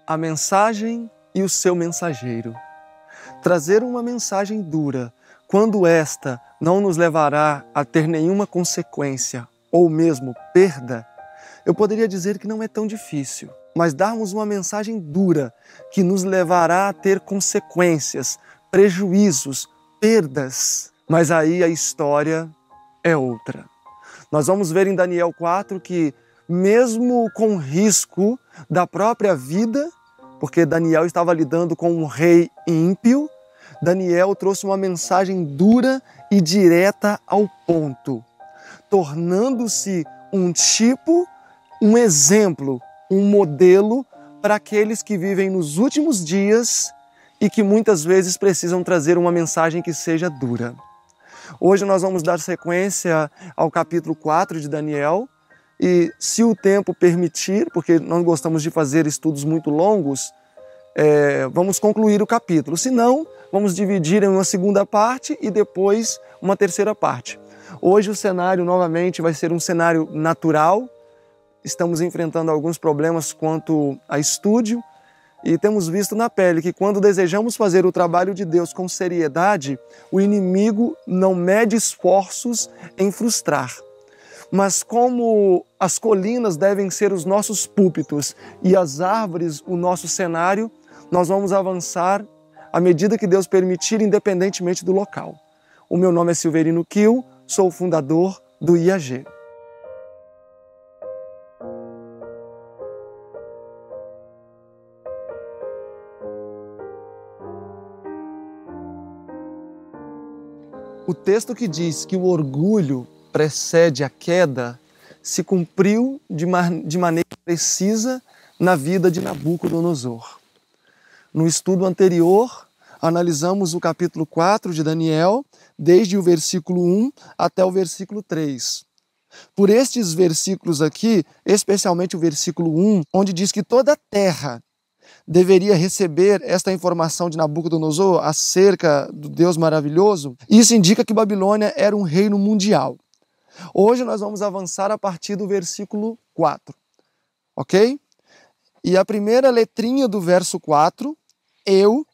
A mensagem e o seu mensageiro. Trazer uma mensagem dura, quando esta não nos levará a ter nenhuma consequência ou mesmo perda, eu poderia dizer que não é tão difícil. Mas darmos uma mensagem dura que nos levará a ter consequências, prejuízos, perdas, mas aí a história é outra. Nós vamos ver em Daniel 4 que mesmo com risco da própria vida, porque Daniel estava lidando com um rei ímpio, Daniel trouxe uma mensagem dura e direta ao ponto, tornando-se um tipo, um exemplo, um modelo para aqueles que vivem nos últimos dias e que muitas vezes precisam trazer uma mensagem que seja dura. Hoje nós vamos dar sequência ao capítulo 4 de Daniel e, se o tempo permitir, porque nós gostamos de fazer estudos muito longos, vamos concluir o capítulo. Se não, vamos dividir em uma segunda parte e depois uma terceira parte. Hoje o cenário novamente vai ser um cenário natural. Estamos enfrentando alguns problemas quanto a estúdio e temos visto na pele que quando desejamos fazer o trabalho de Deus com seriedade, o inimigo não mede esforços em frustrar. Mas como as colinas devem ser os nossos púlpitos e as árvores o nosso cenário, nós vamos avançar à medida que Deus permitir, independentemente do local. O meu nome é Silverino Kiel, sou o fundador do IAG. O texto que diz que o orgulho precede a queda se cumpriu de maneira precisa na vida de Nabucodonosor. No estudo anterior, analisamos o capítulo 4 de Daniel, desde o versículo 1 até o versículo 3. Por estes versículos aqui, especialmente o versículo 1, onde diz que toda a terra deveria receber esta informação de Nabucodonosor acerca do Deus maravilhoso, isso indica que Babilônia era um reino mundial. Hoje nós vamos avançar a partir do versículo 4, ok? E a primeira letrinha do verso 4,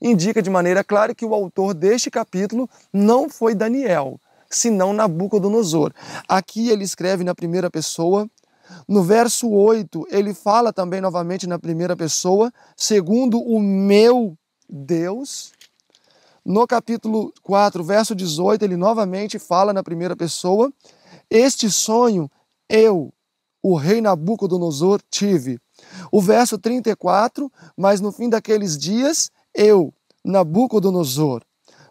indica de maneira clara que o autor deste capítulo não foi Daniel, senão Nabucodonosor. Aqui ele escreve na primeira pessoa. No verso 8, ele fala também novamente na primeira pessoa, segundo o meu Deus. No capítulo 4, verso 18, ele novamente fala na primeira pessoa. Este sonho eu, o rei Nabucodonosor, tive. O verso 34, mas no fim daqueles dias, eu, Nabucodonosor.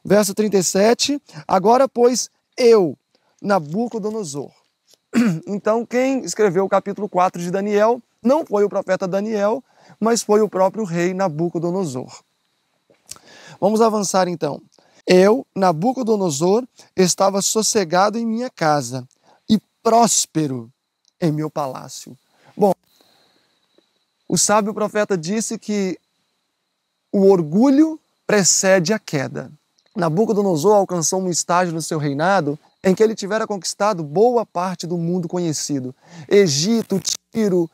Verso 37, agora pois eu, Nabucodonosor. Então quem escreveu o capítulo 4 de Daniel não foi o profeta Daniel, mas foi o próprio rei Nabucodonosor. Vamos avançar então. Eu, Nabucodonosor, estava sossegado em minha casa e próspero em meu palácio. Bom, o sábio profeta disse que o orgulho precede a queda. Nabucodonosor alcançou um estágio no seu reinado em que ele tivera conquistado boa parte do mundo conhecido. Egito, Tiro,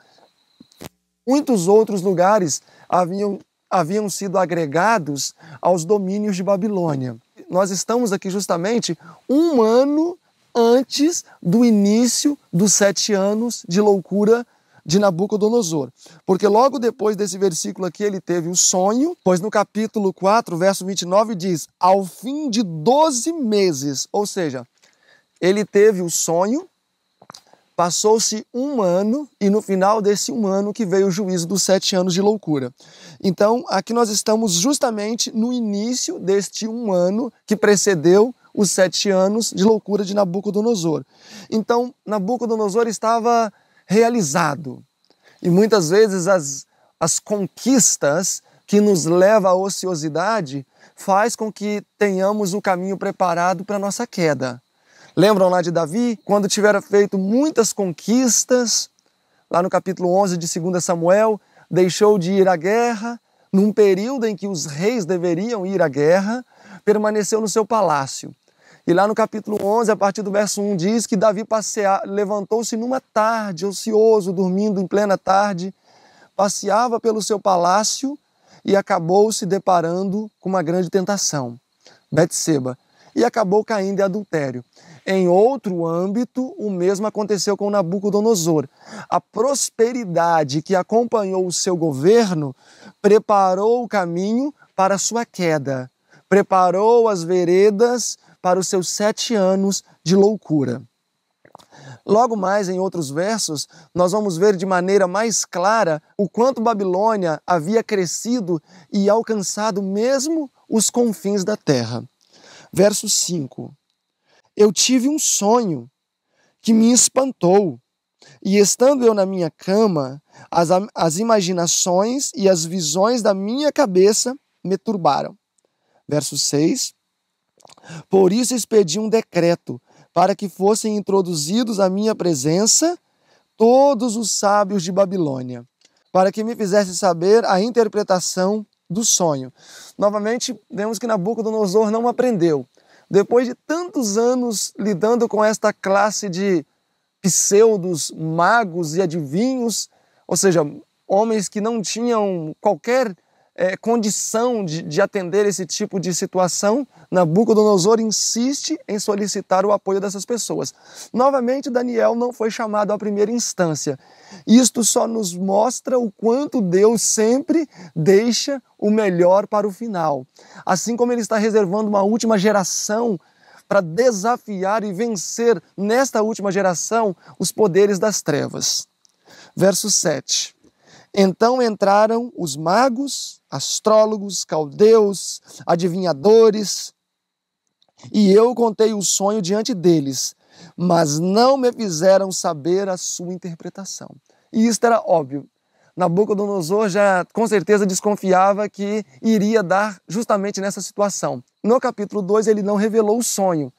muitos outros lugares haviam sido agregados aos domínios de Babilônia. Nós estamos aqui justamente um ano antes do início dos 7 anos de loucura de Nabucodonosor. Porque logo depois desse versículo aqui ele teve o sonho, pois no capítulo 4, verso 29 diz, ao fim de 12 meses, ou seja, ele teve o sonho, passou-se um ano e no final desse um ano que veio o juízo dos 7 anos de loucura. Então aqui nós estamos justamente no início deste um ano que precedeu os 7 anos de loucura de Nabucodonosor. Então Nabucodonosor estava realizado. E muitas vezes as conquistas que nos levam à ociosidade faz com que tenhamos o caminho preparado para a nossa queda. Lembram lá de Davi? Quando tivera feito muitas conquistas, lá no capítulo 11 de 2 Samuel, deixou de ir à guerra, num período em que os reis deveriam ir à guerra, permaneceu no seu palácio. E lá no capítulo 11, a partir do verso 1, diz que Davi levantou-se numa tarde, ocioso, dormindo em plena tarde, passeava pelo seu palácio e acabou se deparando com uma grande tentação, Betseba, e acabou caindo em adultério. Em outro âmbito, o mesmo aconteceu com Nabucodonosor. A prosperidade que acompanhou o seu governo preparou o caminho para a sua queda, preparou as veredas para os seus 7 anos de loucura. Logo mais, em outros versos, nós vamos ver de maneira mais clara o quanto Babilônia havia crescido e alcançado mesmo os confins da terra. Verso 5. Eu tive um sonho que me espantou, e estando eu na minha cama, as imaginações e as visões da minha cabeça me turbaram. Verso 6. Por isso expedi um decreto, para que fossem introduzidos à minha presença todos os sábios de Babilônia, para que me fizessem saber a interpretação do sonho. Novamente, vemos que Nabucodonosor não aprendeu. Depois de tantos anos lidando com esta classe de pseudos, magos e adivinhos, ou seja, homens que não tinham qualquer condição de atender esse tipo de situação, Nabucodonosor insiste em solicitar o apoio dessas pessoas. Novamente, Daniel não foi chamado à primeira instância. Isto só nos mostra o quanto Deus sempre deixa o melhor para o final. Assim como Ele está reservando uma última geração para desafiar e vencer nesta última geração os poderes das trevas. Verso 7. Então entraram os magos, astrólogos, caldeus, adivinhadores, e eu contei o sonho diante deles, mas não me fizeram saber a sua interpretação. E isto era óbvio. Nabucodonosor já com certeza desconfiava que iria dar justamente nessa situação. No capítulo 2 ele não revelou o sonho,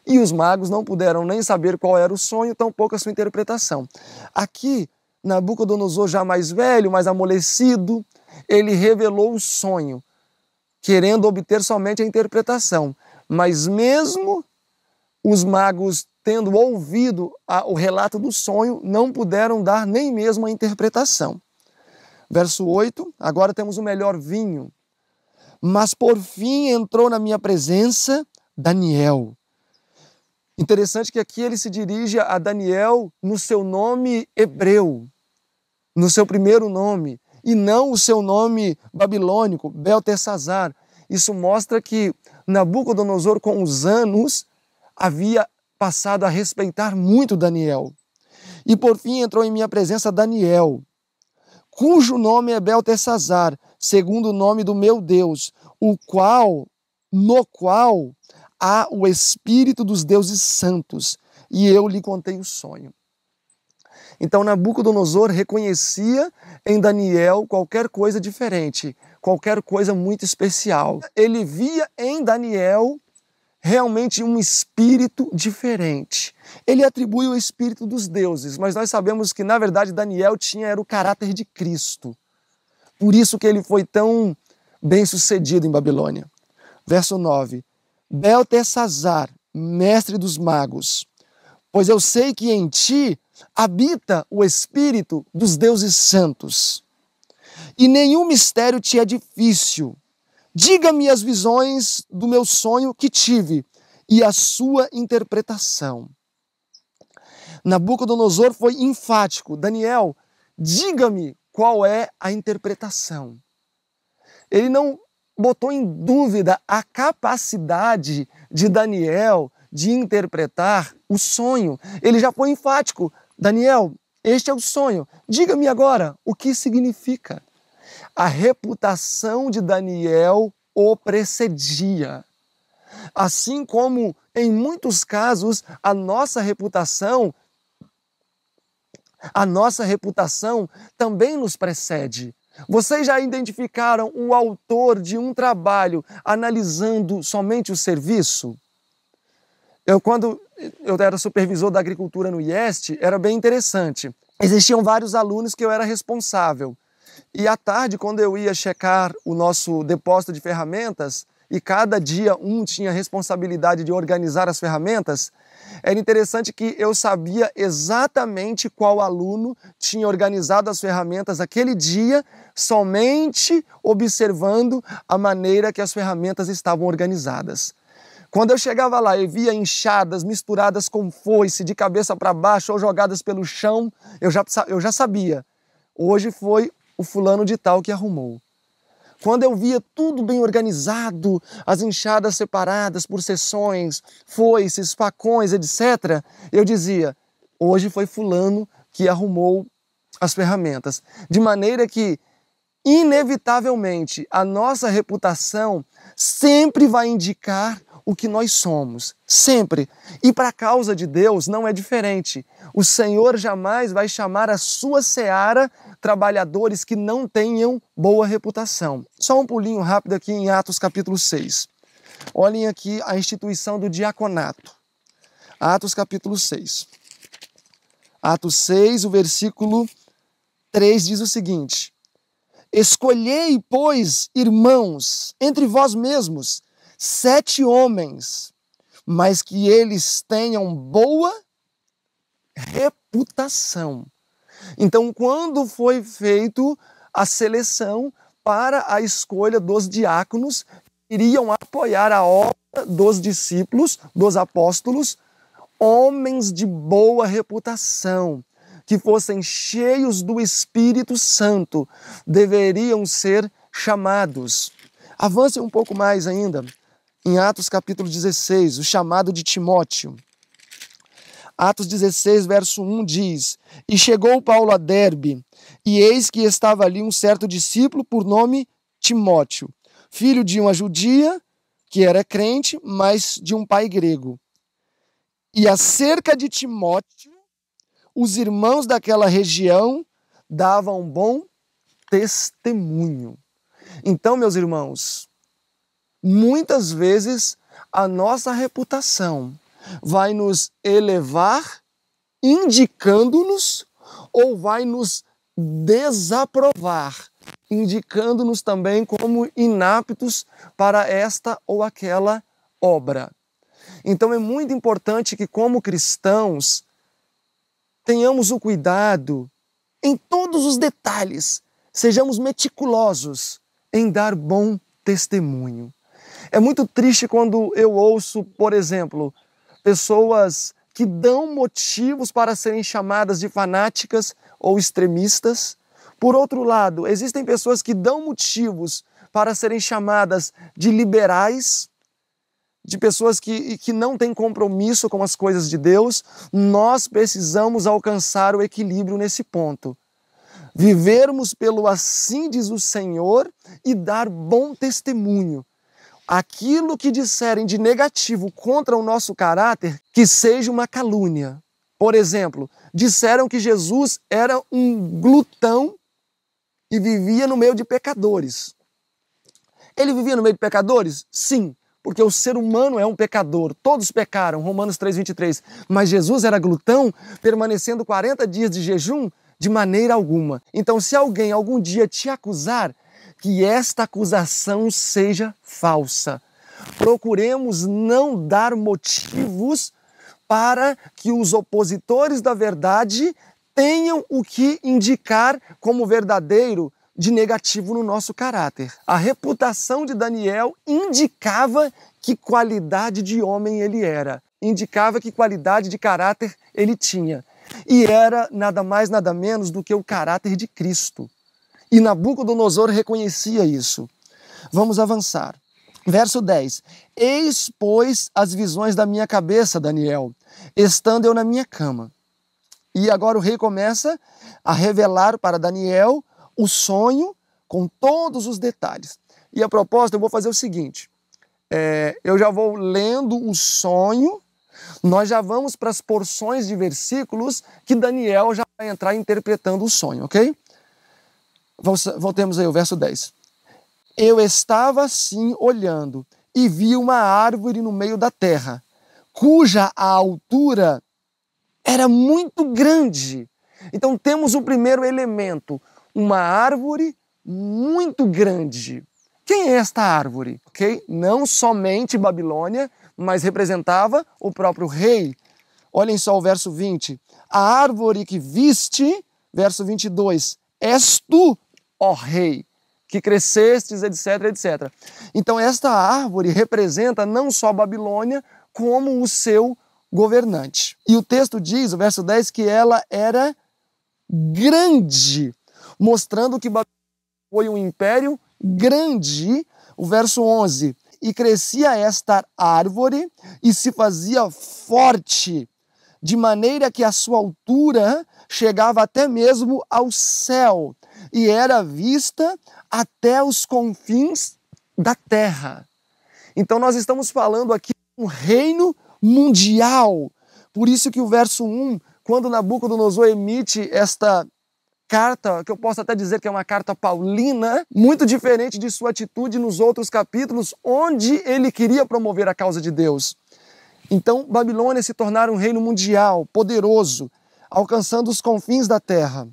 e os magos não puderam nem saber qual era o sonho, tampouco a sua interpretação. Aqui, Nabucodonosor, já mais velho, mais amolecido, ele revelou o sonho, querendo obter somente a interpretação. Mas mesmo os magos, tendo ouvido o relato do sonho, não puderam dar nem mesmo a interpretação. Verso 8, agora temos o melhor vinho. Mas por fim entrou na minha presença Daniel. Interessante que aqui ele se dirige a Daniel no seu nome hebreu, no seu primeiro nome, e não o seu nome babilônico, Beltesazar. Isso mostra que Nabucodonosor, com os anos, havia passado a respeitar muito Daniel. E por fim entrou em minha presença Daniel, cujo nome é Beltesazar, segundo o nome do meu Deus, no qual há o espírito dos deuses santos, e eu lhe contei o sonho. Então Nabucodonosor reconhecia em Daniel qualquer coisa diferente, qualquer coisa muito especial. Ele via em Daniel realmente um espírito diferente. Ele atribui o espírito dos deuses, mas nós sabemos que na verdade Daniel era o caráter de Cristo. Por isso que ele foi tão bem sucedido em Babilônia. Verso 9. Beltesazar, mestre dos magos, pois eu sei que em ti habita o espírito dos deuses santos, e nenhum mistério te é difícil. Diga-me as visões do meu sonho que tive e a sua interpretação. Nabucodonosor foi enfático. Daniel, diga-me qual é a interpretação. Ele não botou em dúvida a capacidade de Daniel de interpretar o sonho. Ele já foi enfático. Daniel, este é o sonho. Diga-me agora o que significa. A reputação de Daniel o precedia. Assim como, em muitos casos, a nossa reputação também nos precede. Vocês já identificaram o autor de um trabalho analisando somente o serviço? Quando eu era supervisor da agricultura no IEST, era bem interessante. Existiam vários alunos que eu era responsável. E à tarde, quando eu ia checar o nosso depósito de ferramentas, e cada dia um tinha a responsabilidade de organizar as ferramentas, era interessante que eu sabia exatamente qual aluno tinha organizado as ferramentas aquele dia, somente observando a maneira que as ferramentas estavam organizadas. Quando eu chegava lá e via enxadas misturadas com foice, de cabeça para baixo ou jogadas pelo chão, eu já sabia. Hoje foi o fulano de tal que arrumou. Quando eu via tudo bem organizado, as enxadas separadas por seções, foices, facões, etc., eu dizia, hoje foi fulano que arrumou as ferramentas. De maneira que, inevitavelmente, a nossa reputação sempre vai indicar o que nós somos, sempre. E para a causa de Deus não é diferente. O Senhor jamais vai chamar a sua seara trabalhadores que não tenham boa reputação. Só um pulinho rápido aqui em Atos capítulo 6. Olhem aqui a instituição do diaconato. Atos capítulo 6. Atos 6, o versículo 3 diz o seguinte: escolhei, pois, irmãos, entre vós mesmos, 7 homens, mas que eles tenham boa reputação. Então, quando foi feito a seleção para a escolha dos diáconos, que iriam apoiar a obra dos discípulos, dos apóstolos, homens de boa reputação, que fossem cheios do Espírito Santo, deveriam ser chamados. Avance um pouco mais ainda, em Atos capítulo 16, o chamado de Timóteo. Atos 16, verso 1 diz: e chegou Paulo a Derbe, e eis que estava ali um certo discípulo por nome Timóteo, filho de uma judia, que era crente, mas de um pai grego. E acerca de Timóteo, os irmãos daquela região davam um bom testemunho. Então, meus irmãos, muitas vezes a nossa reputação vai nos elevar, indicando-nos, ou vai nos desaprovar, indicando-nos também como inaptos para esta ou aquela obra. Então é muito importante que, como cristãos, tenhamos o cuidado em todos os detalhes, sejamos meticulosos em dar bom testemunho. É muito triste quando eu ouço, por exemplo, pessoas que dão motivos para serem chamadas de fanáticas ou extremistas. Por outro lado, existem pessoas que dão motivos para serem chamadas de liberais, de pessoas que não têm compromisso com as coisas de Deus. Nós precisamos alcançar o equilíbrio nesse ponto. Vivermos pelo assim diz o Senhor e dar bom testemunho. Aquilo que disserem de negativo contra o nosso caráter, que seja uma calúnia. Por exemplo, disseram que Jesus era um glutão e vivia no meio de pecadores. Ele vivia no meio de pecadores? Sim, porque o ser humano é um pecador. Todos pecaram, Romanos 3,23. Mas Jesus era glutão, permanecendo 40 dias de jejum? De maneira alguma. Então, se alguém algum dia te acusar, que esta acusação seja falsa. Procuremos não dar motivos para que os opositores da verdade tenham o que indicar como verdadeiro de negativo no nosso caráter. A reputação de Daniel indicava que qualidade de homem ele era, indicava que qualidade de caráter ele tinha. E era nada mais, nada menos do que o caráter de Cristo. E Nabucodonosor reconhecia isso. Vamos avançar. Verso 10. Eis, pois, as visões da minha cabeça, Daniel, estando eu na minha cama. E agora o rei começa a revelar para Daniel o sonho com todos os detalhes. E a propósito, eu vou fazer o seguinte. Eu já vou lendo o sonho, nós já vamos para as porções de versículos que Daniel já vai entrar interpretando o sonho, ok? Voltemos aí ao verso 10. Eu estava assim olhando e vi uma árvore no meio da terra, cuja a altura era muito grande. Então temos o primeiro elemento, uma árvore muito grande. O Quem é esta árvore? Ok? Não somente Babilônia, mas representava o próprio rei. Olhem só o verso 20. A árvore que viste, verso 22, és tu, ó rei, que crescestes, etc, etc. Então esta árvore representa não só Babilônia, como o seu governante. E o texto diz, o verso 10, que ela era grande, mostrando que Babilônia foi um império grande. O verso 11, e crescia esta árvore e se fazia forte, de maneira que a sua altura chegava até mesmo ao céu, e era vista até os confins da terra. Então nós estamos falando aqui de um reino mundial. Por isso que o verso 1, quando Nabucodonosor emite esta carta, que eu posso até dizer que é uma carta paulina, muito diferente de sua atitude nos outros capítulos, onde ele queria promover a causa de Deus. Então, Babilônia se tornara um reino mundial, poderoso, alcançando os confins da terra.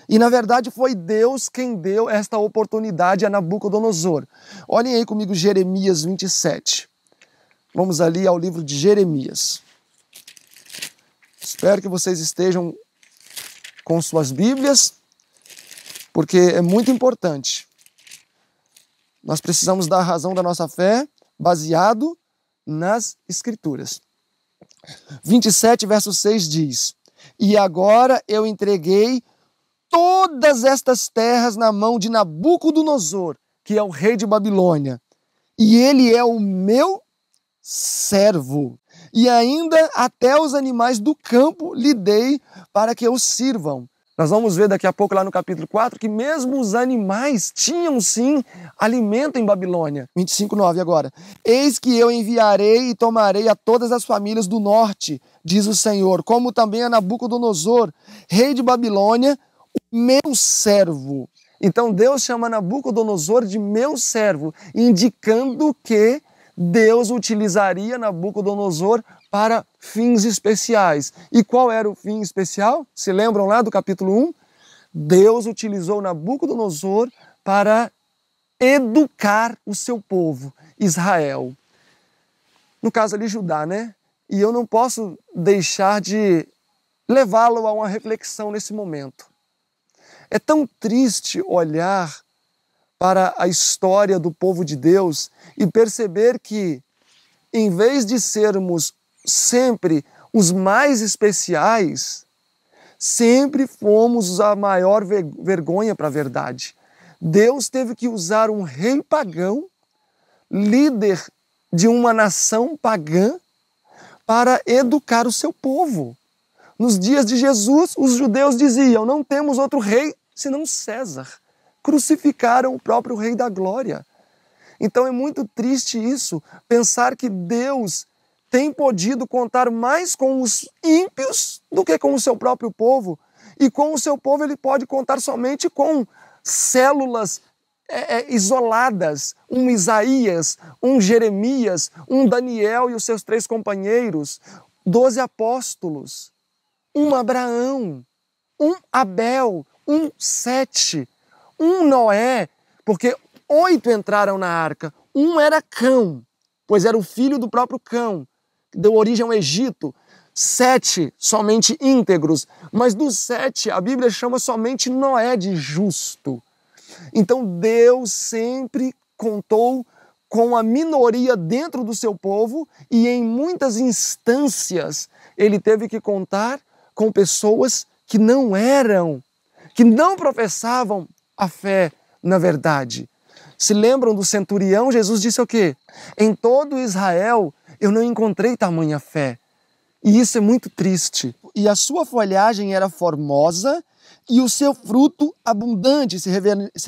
E, na verdade, foi Deus quem deu esta oportunidade a Nabucodonosor. Olhem aí comigo Jeremias 27. Vamos ali ao livro de Jeremias. Espero que vocês estejam com suas Bíblias, porque é muito importante. Nós precisamos dar a razão da nossa fé baseado nas Escrituras. 27, verso 6 diz: e agora eu entreguei todas estas terras na mão de Nabucodonosor, que é o rei de Babilônia, e ele é o meu servo, e ainda até os animais do campo lhe dei para que os sirvam. Nós vamos ver daqui a pouco lá no capítulo 4 que mesmo os animais tinham sim alimento em Babilônia. 25:9 agora. Eis que eu enviarei e tomarei a todas as famílias do norte, diz o Senhor, como também a Nabucodonosor, rei de Babilônia, o meu servo. Então Deus chama Nabucodonosor de meu servo, indicando que Deus utilizaria Nabucodonosor para fins especiais. E qual era o fim especial? Se lembram lá do capítulo 1? Deus utilizou Nabucodonosor para educar o seu povo, Israel. No caso ali, Judá, né? E eu não posso deixar de levá-lo a uma reflexão nesse momento. É tão triste olhar para a história do povo de Deus e perceber que, em vez de sermos sempre os mais especiais, sempre fomos a maior vergonha para a verdade. Deus teve que usar um rei pagão, líder de uma nação pagã, para educar o seu povo. Nos dias de Jesus, os judeus diziam: não temos outro rei senão César. Crucificaram o próprio Rei da Glória. Então é muito triste isso, pensar que Deus tem podido contar mais com os ímpios do que com o seu próprio povo. E com o seu povo ele pode contar somente com células isoladas, um Isaías, um Jeremias, um Daniel e os seus 3 companheiros, 12 apóstolos, um Abraão, um Abel, um Sete, um Noé, porque 8 entraram na arca. Um era Cão, pois era o filho do próprio Cão, que deu origem ao Egito. 7 somente íntegros, mas dos 7 a Bíblia chama somente Noé de justo. Então Deus sempre contou com a minoria dentro do seu povo e em muitas instâncias ele teve que contar com pessoas que não eram, que não professavam a fé na verdade. Se lembram do centurião? Jesus disse o quê? Em todo Israel eu não encontrei tamanha fé. E isso é muito triste. E a sua folhagem era formosa e o seu fruto abundante, se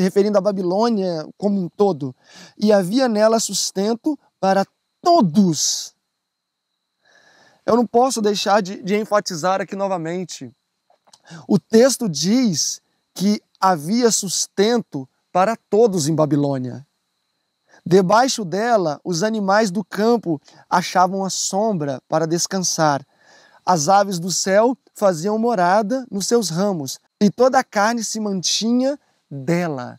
referindo à Babilônia como um todo. E havia nela sustento para todos. Eu não posso deixar de enfatizar aqui novamente. O texto diz que havia sustento para todos em Babilônia. Debaixo dela, os animais do campo achavam a sombra para descansar. As aves do céu faziam morada nos seus ramos, e toda a carne se mantinha dela.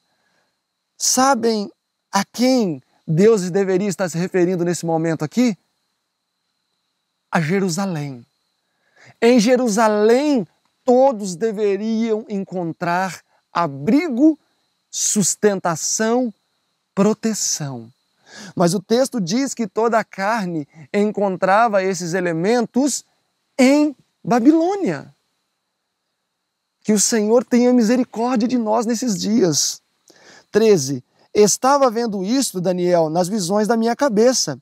Sabem a quem Deus deveria estar se referindo nesse momento aqui? A Jerusalém. Em Jerusalém, todos deveriam encontrar abrigo, sustentação, proteção. Mas o texto diz que toda a carne encontrava esses elementos em Babilônia. Que o Senhor tenha misericórdia de nós nesses dias. 13. Estava vendo isto, Daniel, nas visões da minha cabeça.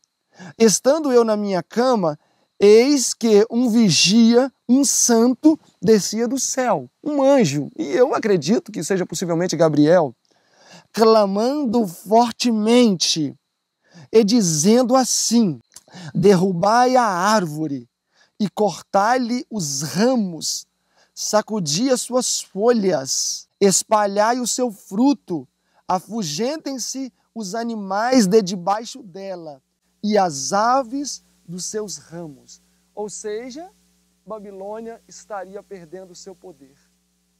Estando eu na minha cama, eis que um vigia, um santo, descia do céu, um anjo, e eu acredito que seja possivelmente Gabriel, clamando fortemente e dizendo assim: derrubai a árvore e cortai-lhe os ramos, sacudi as suas folhas, espalhai o seu fruto, afugentem-se os animais de debaixo dela e as aves dos seus ramos. Ou seja, Babilônia estaria perdendo o seu poder.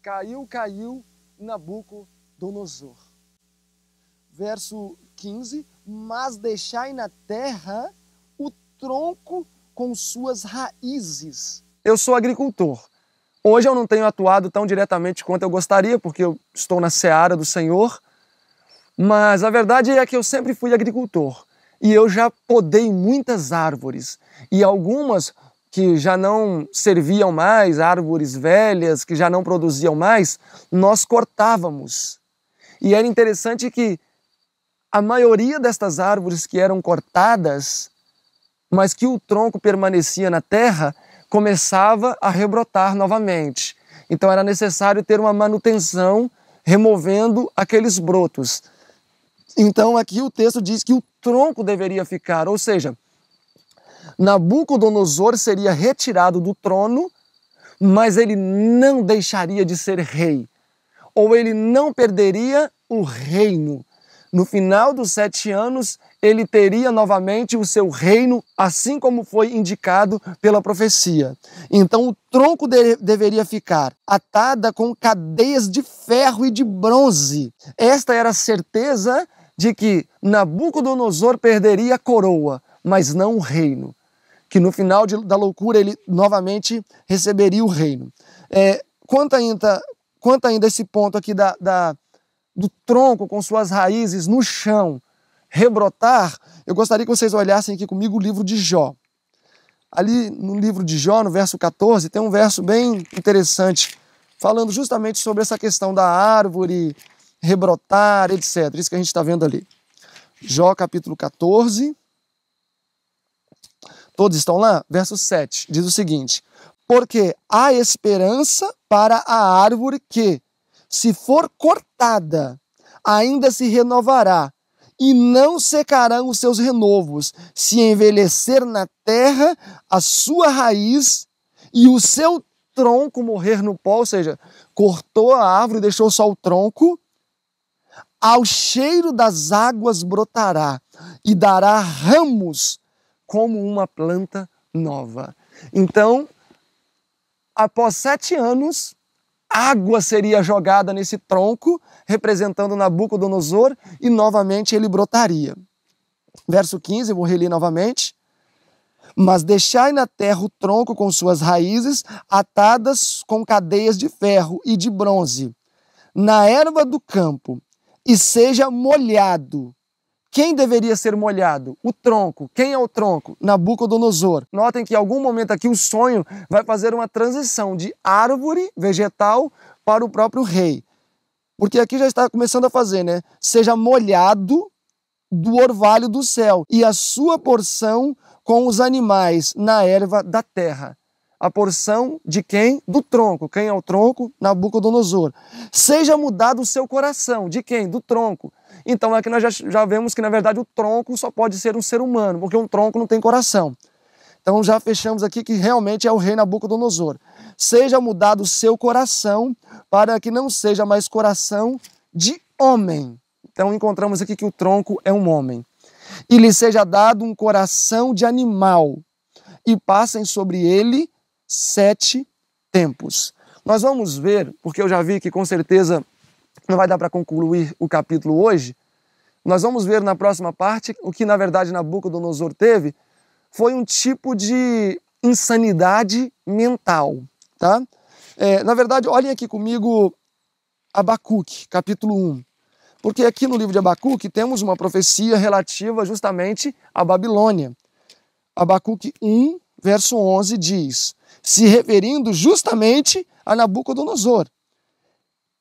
Caiu Nabucodonosor. Verso 15, mas deixai na terra o tronco com suas raízes. Eu sou agricultor. Hoje eu não tenho atuado tão diretamente quanto eu gostaria, porque eu estou na seara do Senhor, mas a verdade é que eu sempre fui agricultor. E eu já podei muitas árvores, e algumas que já não serviam mais, árvores velhas, que já não produziam mais, nós cortávamos. E era interessante que a maioria destas árvores que eram cortadas, mas que o tronco permanecia na terra, começava a rebrotar novamente. Então era necessário ter uma manutenção removendo aqueles brotos. Então aqui o texto diz que o tronco deveria ficar, ou seja, Nabucodonosor seria retirado do trono, mas ele não deixaria de ser rei, ou ele não perderia o reino. No final dos 7 anos, ele teria novamente o seu reino, assim como foi indicado pela profecia. Então o tronco deveria ficar atada com cadeias de ferro e de bronze. Esta era a certeza de que Nabucodonosor perderia a coroa, mas não o reino. Que no final da loucura ele novamente receberia o reino. Quanto ainda esse ponto aqui do tronco com suas raízes no chão rebrotar, eu gostaria que vocês olhassem aqui comigo o livro de Jó. Ali no livro de Jó, no verso 14, tem um verso bem interessante, falando justamente sobre essa questão da árvore rebrotar, etc. Isso que a gente está vendo ali. Jó capítulo 14, todos estão lá? Verso 7, diz o seguinte: porque há esperança para a árvore que, se for cortada, ainda se renovará, e não secarão os seus renovos, se envelhecer na terra a sua raiz e o seu tronco morrer no pó, ou seja, cortou a árvore e deixou só o tronco, ao cheiro das águas brotará e dará ramos como uma planta nova. Então, após 7 anos, água seria jogada nesse tronco, representando Nabucodonosor, e novamente ele brotaria. Verso 15, eu vou reler novamente. Mas deixai na terra o tronco com suas raízes, atadas com cadeias de ferro e de bronze, na erva do campo, e seja molhado. Quem deveria ser molhado? O tronco. Quem é o tronco? Nabucodonosor. Notem que em algum momento aqui o sonho vai fazer uma transição de árvore vegetal para o próprio rei. Porque aqui já está começando a fazer, né? Seja molhado do orvalho do céu e a sua porção com os animais na erva da terra. A porção de quem? Do tronco. Quem é o tronco? Nabucodonosor. Seja mudado o seu coração. De quem? Do tronco. Então aqui nós já vemos que na verdade o tronco só pode ser um ser humano, porque um tronco não tem coração. Então já fechamos aqui que realmente é o rei Nabucodonosor. Seja mudado o seu coração para que não seja mais coração de homem. Então encontramos aqui que o tronco é um homem. E lhe seja dado um coração de animal, e passem sobre ele 7 tempos. Nós vamos ver, porque eu já vi que com certeza não vai dar para concluir o capítulo hoje, Nós vamos ver na próxima parte o que, na verdade, Nabucodonosor teve foi um tipo de insanidade mental, tá? Na verdade, olhem aqui comigo Abacuque, capítulo 1. Porque aqui no livro de Abacuque temos uma profecia relativa justamente à Babilônia. Abacuque 1, verso 11 diz, se referindo justamente a Nabucodonosor.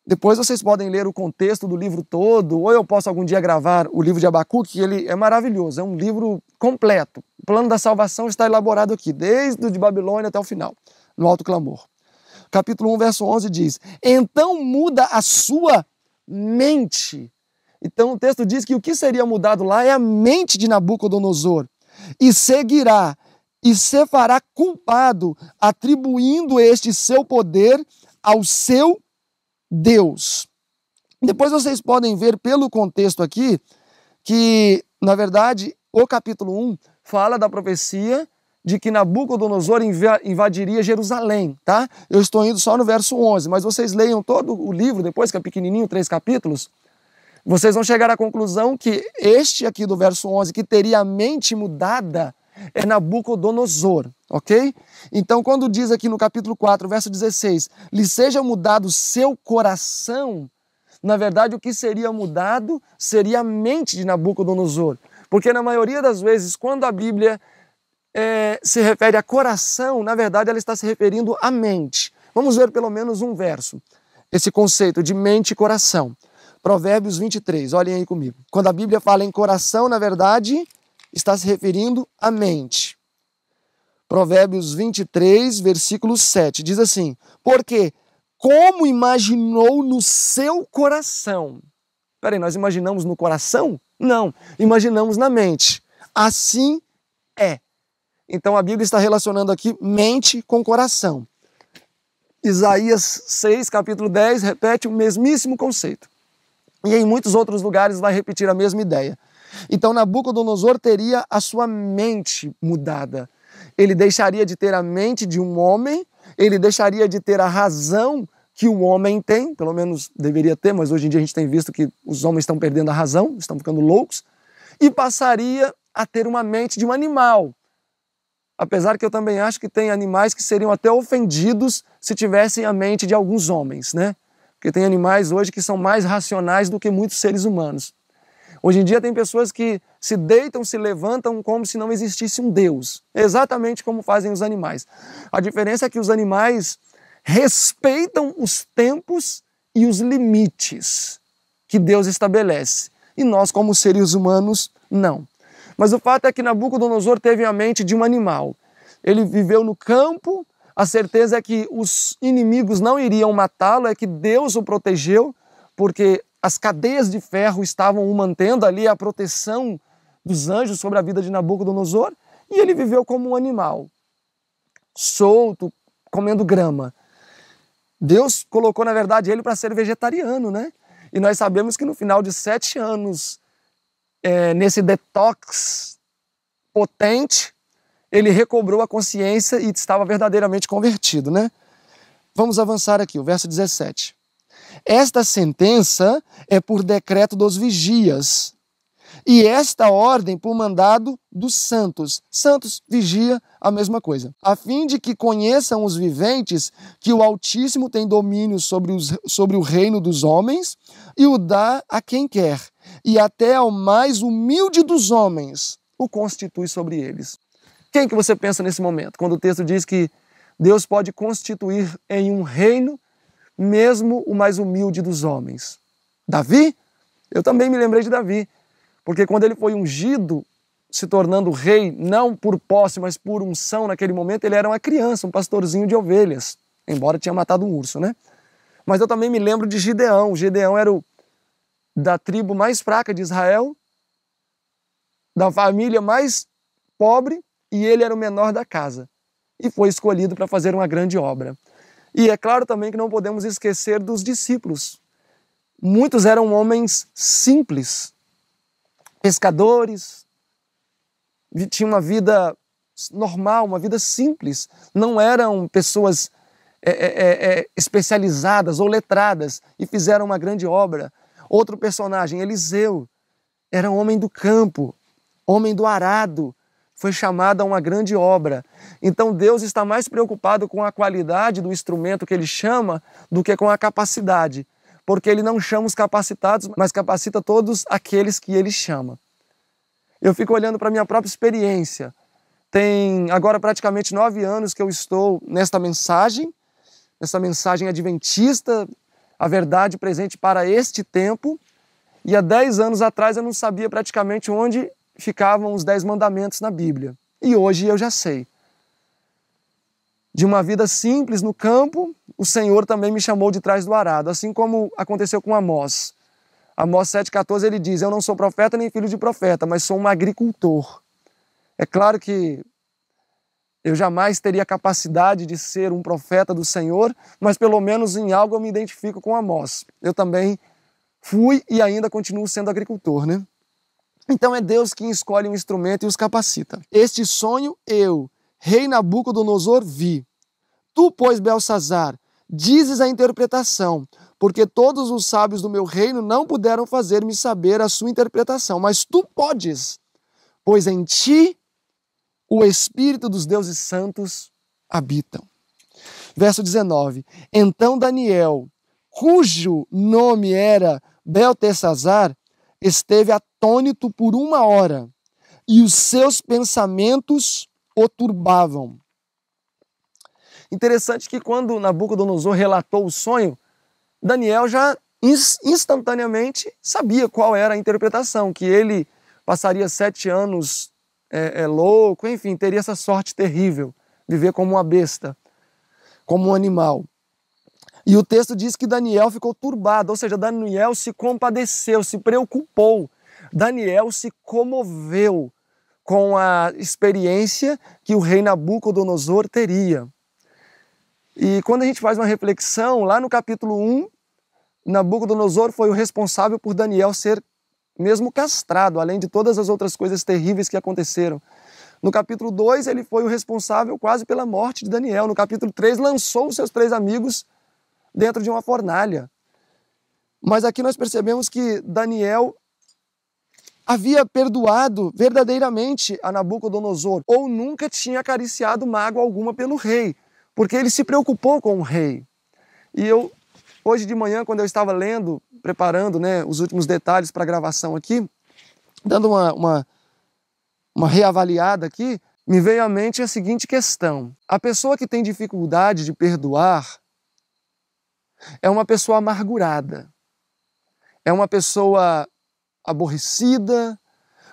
Depois vocês podem ler o contexto do livro todo, ou eu posso algum dia gravar o livro de Abacuque, que ele é maravilhoso, é um livro completo. O plano da salvação está elaborado aqui, desde o de Babilônia até o final, no Alto Clamor. Capítulo 1, verso 11 diz, então muda a sua mente. Então o texto diz que o que seria mudado lá é a mente de Nabucodonosor, e seguirá, e se fará culpado, atribuindo este seu poder ao seu Deus. Depois vocês podem ver pelo contexto aqui que, na verdade, o capítulo 1 fala da profecia de que Nabucodonosor invadiria Jerusalém, tá? Eu estou indo só no verso 11, mas vocês leiam todo o livro depois, que é pequenininho, 3 capítulos, vocês vão chegar à conclusão que este aqui do verso 11, que teria a mente mudada, é Nabucodonosor, ok? Então, quando diz aqui no capítulo 4, verso 16, lhe seja mudado seu coração, na verdade, o que seria mudado seria a mente de Nabucodonosor. Porque na maioria das vezes, quando a Bíblia se refere a coração, na verdade, ela está se referindo à mente. Vamos ver pelo menos um verso, esse conceito de mente e coração. Provérbios 23, olhem aí comigo. Quando a Bíblia fala em coração, na verdade, está se referindo à mente. Provérbios 23, versículo 7, diz assim, porque como imaginou no seu coração. Peraí, nós imaginamos no coração? Não, imaginamos na mente. Assim é. Então a Bíblia está relacionando aqui mente com coração. Isaías 6, capítulo 10, repete o mesmíssimo conceito. E em muitos outros lugares vai repetir a mesma ideia. Então Nabucodonosor teria a sua mente mudada. Ele deixaria de ter a mente de um homem, ele deixaria de ter a razão que o homem tem, pelo menos deveria ter, mas hoje em dia a gente tem visto que os homens estão perdendo a razão, estão ficando loucos, e passaria a ter uma mente de um animal. Apesar que eu também acho que tem animais que seriam até ofendidos se tivessem a mente de alguns homens, né? Porque tem animais hoje que são mais racionais do que muitos seres humanos. Hoje em dia tem pessoas que se deitam, se levantam como se não existisse um Deus, exatamente como fazem os animais. A diferença é que os animais respeitam os tempos e os limites que Deus estabelece. E nós, como seres humanos, não. Mas o fato é que Nabucodonosor teve a mente de um animal. Ele viveu no campo, a certeza é que os inimigos não iriam matá-lo, é que Deus o protegeu, porque as cadeias de ferro estavam o mantendo ali, a proteção dos anjos sobre a vida de Nabucodonosor, e ele viveu como um animal, solto, comendo grama. Deus colocou, na verdade, ele para ser vegetariano, né? E nós sabemos que no final de 7 anos, nesse detox potente, ele recobrou a consciência e estava verdadeiramente convertido, né? Vamos avançar aqui, o verso 17. Esta sentença é por decreto dos vigias, e esta ordem por mandado dos santos. Santos, vigia, a mesma coisa. A fim de que conheçam os viventes que o Altíssimo tem domínio sobre o reino dos homens e o dá a quem quer, e até ao mais humilde dos homens o constitui sobre eles. Quem que você pensa nesse momento, quando o texto diz que Deus pode constituir em um reino mesmo o mais humilde dos homens? Davi? Eu também me lembrei de Davi, porque quando ele foi ungido, se tornando rei, não por posse, mas por unção naquele momento, ele era uma criança, um pastorzinho de ovelhas, embora tinha matado um urso, né? Mas eu também me lembro de Gideão. Gideão era da tribo mais fraca de Israel, da família mais pobre, e ele era o menor da casa, e foi escolhido para fazer uma grande obra. E é claro também que não podemos esquecer dos discípulos. Muitos eram homens simples, pescadores, tinham uma vida normal, uma vida simples, não eram pessoas especializadas ou letradas e fizeram uma grande obra. Outro personagem, Eliseu. era homem do campo, homem do arado, foi chamado a uma grande obra. Então Deus está mais preocupado com a qualidade do instrumento que Ele chama do que com a capacidade, porque Ele não chama os capacitados, mas capacita todos aqueles que Ele chama. Eu fico olhando para a minha própria experiência. Tem agora praticamente 9 anos que eu estou nessa mensagem adventista, a verdade presente para este tempo, e há 10 anos atrás eu não sabia praticamente onde ficavam os 10 mandamentos na Bíblia. E hoje eu já sei. De uma vida simples no campo, o Senhor também me chamou de trás do arado, assim como aconteceu com Amós. Amós 7,14 ele diz, eu não sou profeta nem filho de profeta, mas sou um agricultor. É claro que eu jamais teria capacidade de ser um profeta do Senhor, mas pelo menos em algo eu me identifico com Amós. Eu também fui e ainda continuo sendo agricultor, né? Então é Deus quem escolhe um instrumento e os capacita. Este sonho eu, rei Nabucodonosor, vi. Tu, pois, Belsazar, dizes a interpretação, porque todos os sábios do meu reino não puderam fazer-me saber a sua interpretação, mas tu podes, pois em ti o Espírito dos deuses santos habitam. Verso 19. Então Daniel, cujo nome era Beltesazar, esteve atônito por 1 hora, e os seus pensamentos o turbavam. Interessante que quando Nabucodonosor relatou o sonho, Daniel já instantaneamente sabia qual era a interpretação, que ele passaria 7 anos louco, enfim, teria essa sorte terrível, viver como uma besta, como um animal. E o texto diz que Daniel ficou turbado, ou seja, Daniel se compadeceu, se preocupou. Daniel se comoveu com a experiência que o rei Nabucodonosor teria. E quando a gente faz uma reflexão, lá no capítulo 1, Nabucodonosor foi o responsável por Daniel ser mesmo castrado, além de todas as outras coisas terríveis que aconteceram. No capítulo 2, ele foi o responsável quase pela morte de Daniel. No capítulo 3, lançou os seus 3 amigos dentro de uma fornalha. Mas aqui nós percebemos que Daniel havia perdoado verdadeiramente a Nabucodonosor, ou nunca tinha acariciado mágoa alguma pelo rei, porque ele se preocupou com o rei. E eu, hoje de manhã, quando eu estava lendo, preparando, os últimos detalhes para a gravação aqui, dando uma reavaliada aqui, me veio à mente a seguinte questão. A pessoa que tem dificuldade de perdoar é uma pessoa amargurada, é uma pessoa aborrecida,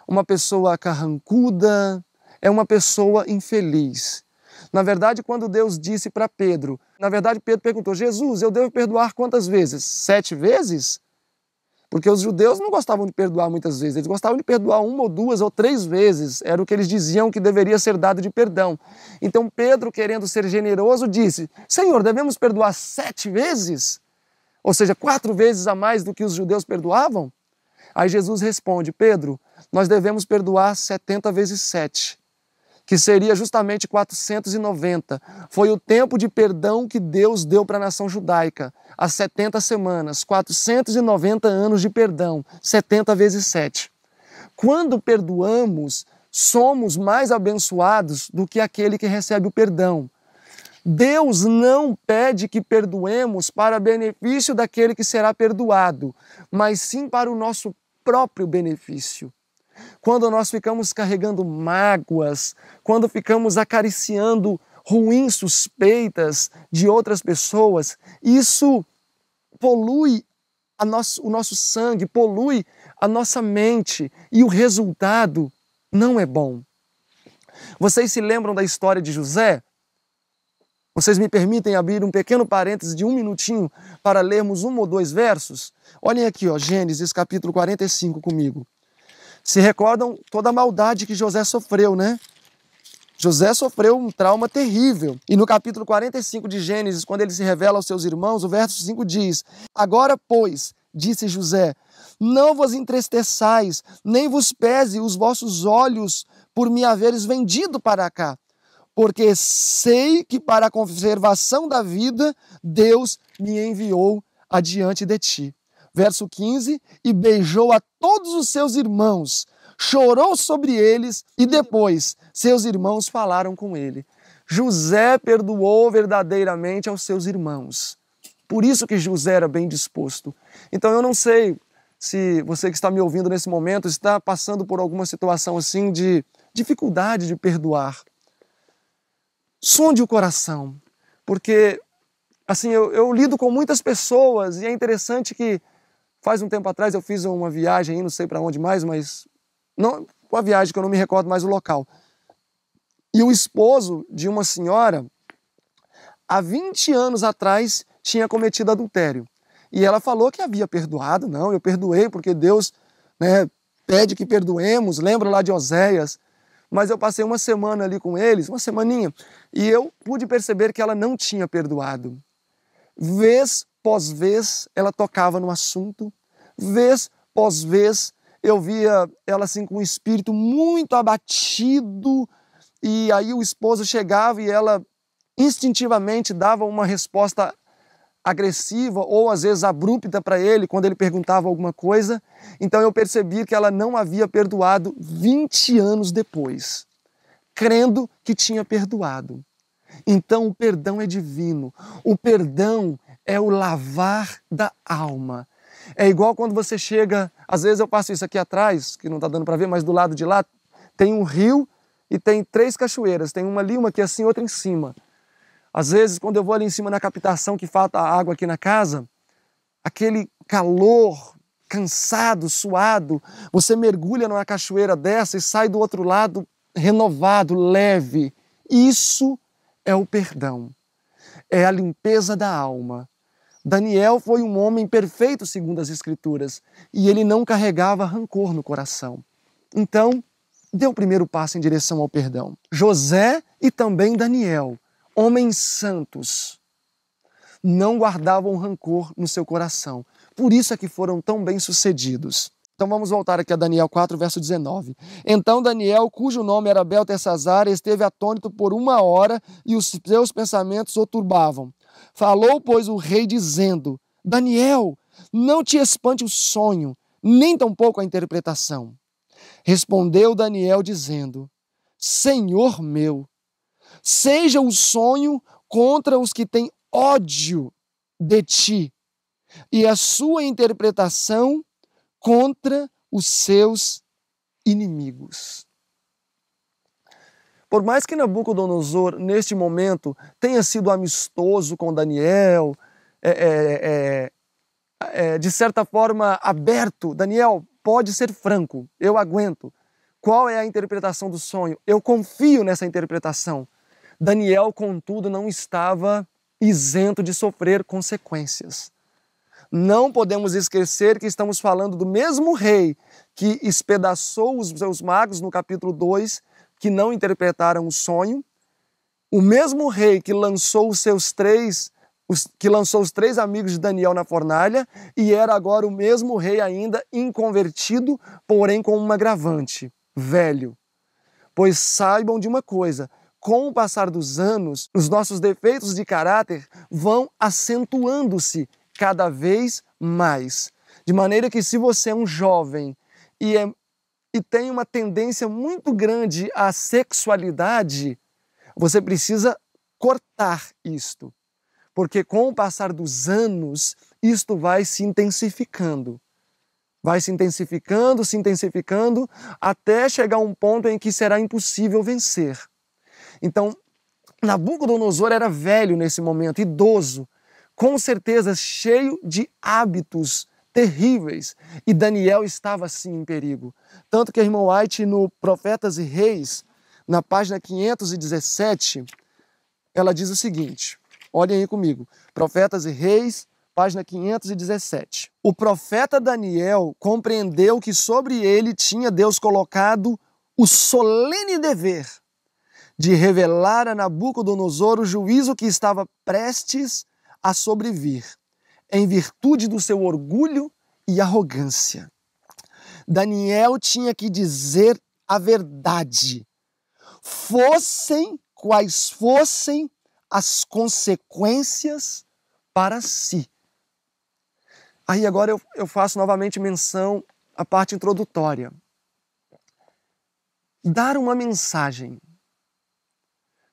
uma pessoa carrancuda, é uma pessoa infeliz. Na verdade, quando Deus disse para Pedro, Pedro perguntou, Jesus, eu devo perdoar quantas vezes? 7 vezes? Porque os judeus não gostavam de perdoar muitas vezes, eles gostavam de perdoar 1 ou 2 ou 3 vezes, era o que eles diziam que deveria ser dado de perdão. Então Pedro, querendo ser generoso, disse, Senhor, devemos perdoar 7 vezes? Ou seja, 4 vezes a mais do que os judeus perdoavam? Aí Jesus responde, Pedro, nós devemos perdoar 70 vezes 7, que seria justamente 490. Foi o tempo de perdão que Deus deu para a nação judaica, as 70 semanas, 490 anos de perdão, 70 vezes 7. Quando perdoamos, somos mais abençoados do que aquele que recebe o perdão. Deus não pede que perdoemos para benefício daquele que será perdoado, mas sim para o nosso próprio benefício. Quando nós ficamos carregando mágoas, quando ficamos acariciando ruins suspeitas de outras pessoas, isso polui o nosso sangue, polui a nossa mente e o resultado não é bom. Vocês se lembram da história de José? Vocês me permitem abrir um pequeno parêntese de 1 minutinho para lermos 1 ou 2 versos? Olhem aqui, Gênesis capítulo 45 comigo. Se recordam toda a maldade que José sofreu, né? José sofreu um trauma terrível. E no capítulo 45 de Gênesis, quando ele se revela aos seus irmãos, o verso 5 diz, agora, pois, disse José, não vos entristeçais, nem vos pese os vossos olhos por me haveres vendido para cá, porque sei que para a conservação da vida Deus me enviou adiante de ti. Verso 15, e beijou a todos os seus irmãos, chorou sobre eles e depois seus irmãos falaram com ele. José perdoou verdadeiramente aos seus irmãos. Por isso que José era bem disposto. Então eu não sei se você que está me ouvindo nesse momento está passando por alguma situação assim de dificuldade de perdoar. Sonde o coração, porque assim eu lido com muitas pessoas e é interessante que faz um tempo atrás eu fiz uma viagem, não sei para onde mais, mas não, uma viagem que eu não me recordo mais o local. E o esposo de uma senhora, há 20 anos atrás, tinha cometido adultério. E ela falou que havia perdoado. Não, eu perdoei porque Deus, né, pede que perdoemos. Lembra lá de Oséias? Mas eu passei uma semana ali com eles, uma semaninha, e eu pude perceber que ela não tinha perdoado. Vez pós vez, ela tocava no assunto. Vez pós vez, eu via ela assim com um espírito muito abatido, e aí o esposo chegava e ela instintivamente dava uma resposta agressiva ou às vezes abrupta para ele quando ele perguntava alguma coisa. Então eu percebi que ela não havia perdoado 20 anos depois, crendo que tinha perdoado. Então o perdão é divino, o perdão é o lavar da alma. É igual quando você chega, às vezes eu passo isso aqui atrás, que não está dando para ver, mas do lado de lá tem um rio e tem 3 cachoeiras, tem uma ali, uma aqui assim, outra em cima. Às vezes, quando eu vou ali em cima na captação, que falta água aqui na casa, aquele calor, cansado, suado, você mergulha numa cachoeira dessa e sai do outro lado renovado, leve. Isso é o perdão, é a limpeza da alma. Daniel foi um homem perfeito segundo as Escrituras e ele não carregava rancor no coração. Então, deu o primeiro passo em direção ao perdão. José e também Daniel, homens santos, não guardavam rancor no seu coração. Por isso é que foram tão bem-sucedidos. Então vamos voltar aqui a Daniel 4, verso 19. Então Daniel, cujo nome era Beltesazar, esteve atônito por 1 hora e os seus pensamentos o turbavam. Falou, pois, o rei dizendo: Daniel, não te espante o sonho, nem tampouco a interpretação. Respondeu Daniel dizendo: Senhor meu, seja o sonho contra os que têm ódio de ti, e a sua interpretação contra os seus inimigos. Por mais que Nabucodonosor, neste momento, tenha sido amistoso com Daniel, de certa forma aberto, Daniel, pode ser franco, eu aguento. Qual é a interpretação do sonho? Eu confio nessa interpretação. Daniel, contudo, não estava isento de sofrer consequências. Não podemos esquecer que estamos falando do mesmo rei que espedaçou os seus magos no capítulo 2, que não interpretaram o sonho, o mesmo rei que lançou os 3 amigos de Daniel na fornalha, e era agora o mesmo rei ainda inconvertido, porém com um agravante, velho. Pois saibam de uma coisa, com o passar dos anos, os nossos defeitos de caráter vão acentuando-se cada vez mais. De maneira que se você é um jovem e tem uma tendência muito grande à sexualidade, você precisa cortar isto. Porque com o passar dos anos, isto vai se intensificando. Vai se intensificando, até chegar a um ponto em que será impossível vencer. Então, Nabucodonosor era velho nesse momento, idoso, com certeza cheio de hábitos terríveis, e Daniel estava assim em perigo. Tanto que a irmã White, no Profetas e Reis, na página 517, ela diz o seguinte, olhem aí comigo, Profetas e Reis, página 517. O profeta Daniel compreendeu que sobre ele tinha Deus colocado o solene dever de revelar a Nabucodonosor o juízo que estava prestes a sobrevir, em virtude do seu orgulho e arrogância. Daniel tinha que dizer a verdade, fossem quais fossem as consequências para si. Aí agora eu faço novamente menção à parte introdutória. Dar uma mensagem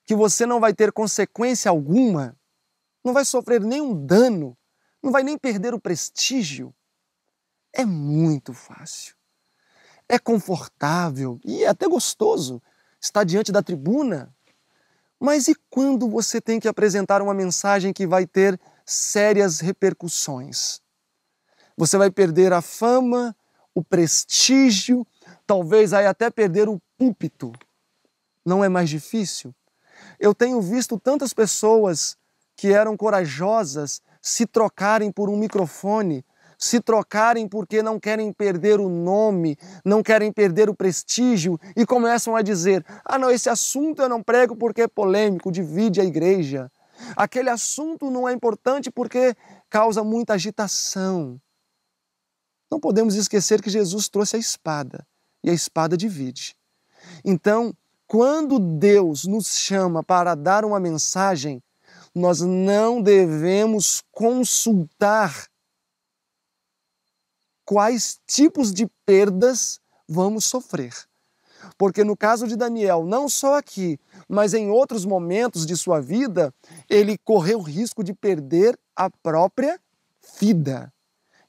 que você não vai ter consequência alguma, não vai sofrer nenhum dano, não vai nem perder o prestígio, é muito fácil. É confortável e é até gostoso estar diante da tribuna. Mas e quando você tem que apresentar uma mensagem que vai ter sérias repercussões? Você vai perder a fama, o prestígio, talvez aí até perder o púlpito. Não é mais difícil? Eu tenho visto tantas pessoas que eram corajosas se trocarem por um microfone, se trocarem porque não querem perder o nome, não querem perder o prestígio e começam a dizer: ah não, esse assunto eu não prego porque é polêmico, divide a igreja. Aquele assunto não é importante porque causa muita agitação. Não podemos esquecer que Jesus trouxe a espada e a espada divide. Então, quando Deus nos chama para dar uma mensagem, nós não devemos consultar quais tipos de perdas vamos sofrer. Porque no caso de Daniel, não só aqui, mas em outros momentos de sua vida, ele correu o risco de perder a própria vida.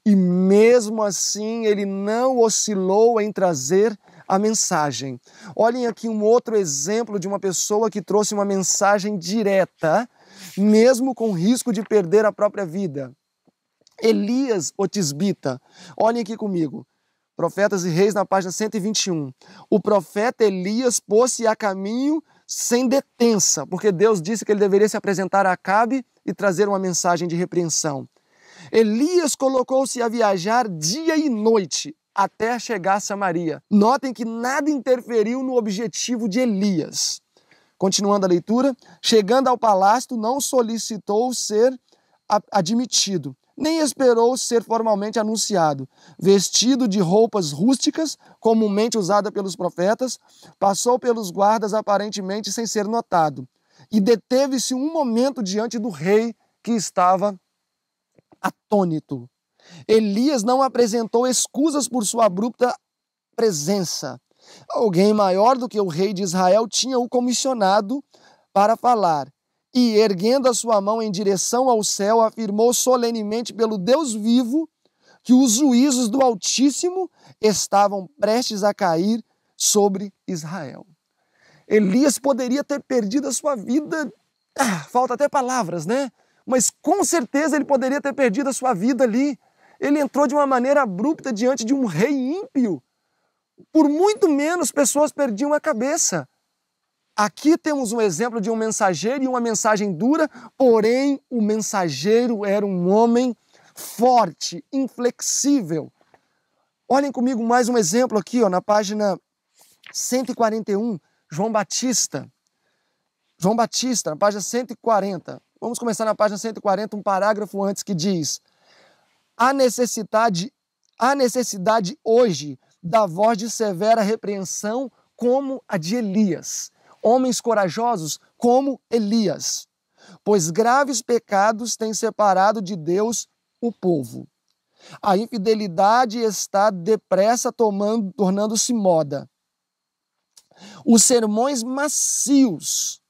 E mesmo assim, ele não oscilou em trazer a mensagem. Olhem aqui um outro exemplo de uma pessoa que trouxe uma mensagem direta, mesmo com risco de perder a própria vida. Elias, o tisbita. Olhem aqui comigo. Profetas e Reis, na página 121. O profeta Elias pôs-se a caminho sem detença, porque Deus disse que ele deveria se apresentar a Acabe e trazer uma mensagem de repreensão. Elias colocou-se a viajar dia e noite até chegar a Samaria. Notem que nada interferiu no objetivo de Elias. Continuando a leitura, chegando ao palácio, não solicitou ser admitido, nem esperou ser formalmente anunciado. Vestido de roupas rústicas, comumente usada pelos profetas, passou pelos guardas aparentemente sem ser notado, e deteve-se um momento diante do rei que estava atônito. Elias não apresentou escusas por sua abrupta presença. Alguém maior do que o rei de Israel tinha o comissionado para falar. E, erguendo a sua mão em direção ao céu, afirmou solenemente pelo Deus vivo que os juízos do Altíssimo estavam prestes a cair sobre Israel. Elias poderia ter perdido a sua vida, falta até palavras, né? Mas com certeza ele poderia ter perdido a sua vida ali. Ele entrou de uma maneira abrupta diante de um rei ímpio. Por muito menos pessoas perdiam a cabeça. Aqui temos um exemplo de um mensageiro e uma mensagem dura, porém o mensageiro era um homem forte, inflexível. Olhem comigo mais um exemplo aqui, na página 141, João Batista. João Batista, na página 140. Vamos começar na página 140, um parágrafo antes que diz: há necessidade hoje da voz de severa repreensão como a de Elias. Homens corajosos como Elias, pois graves pecados têm separado de Deus o povo. A infidelidade está depressa tornando-se moda. Os sermões macios,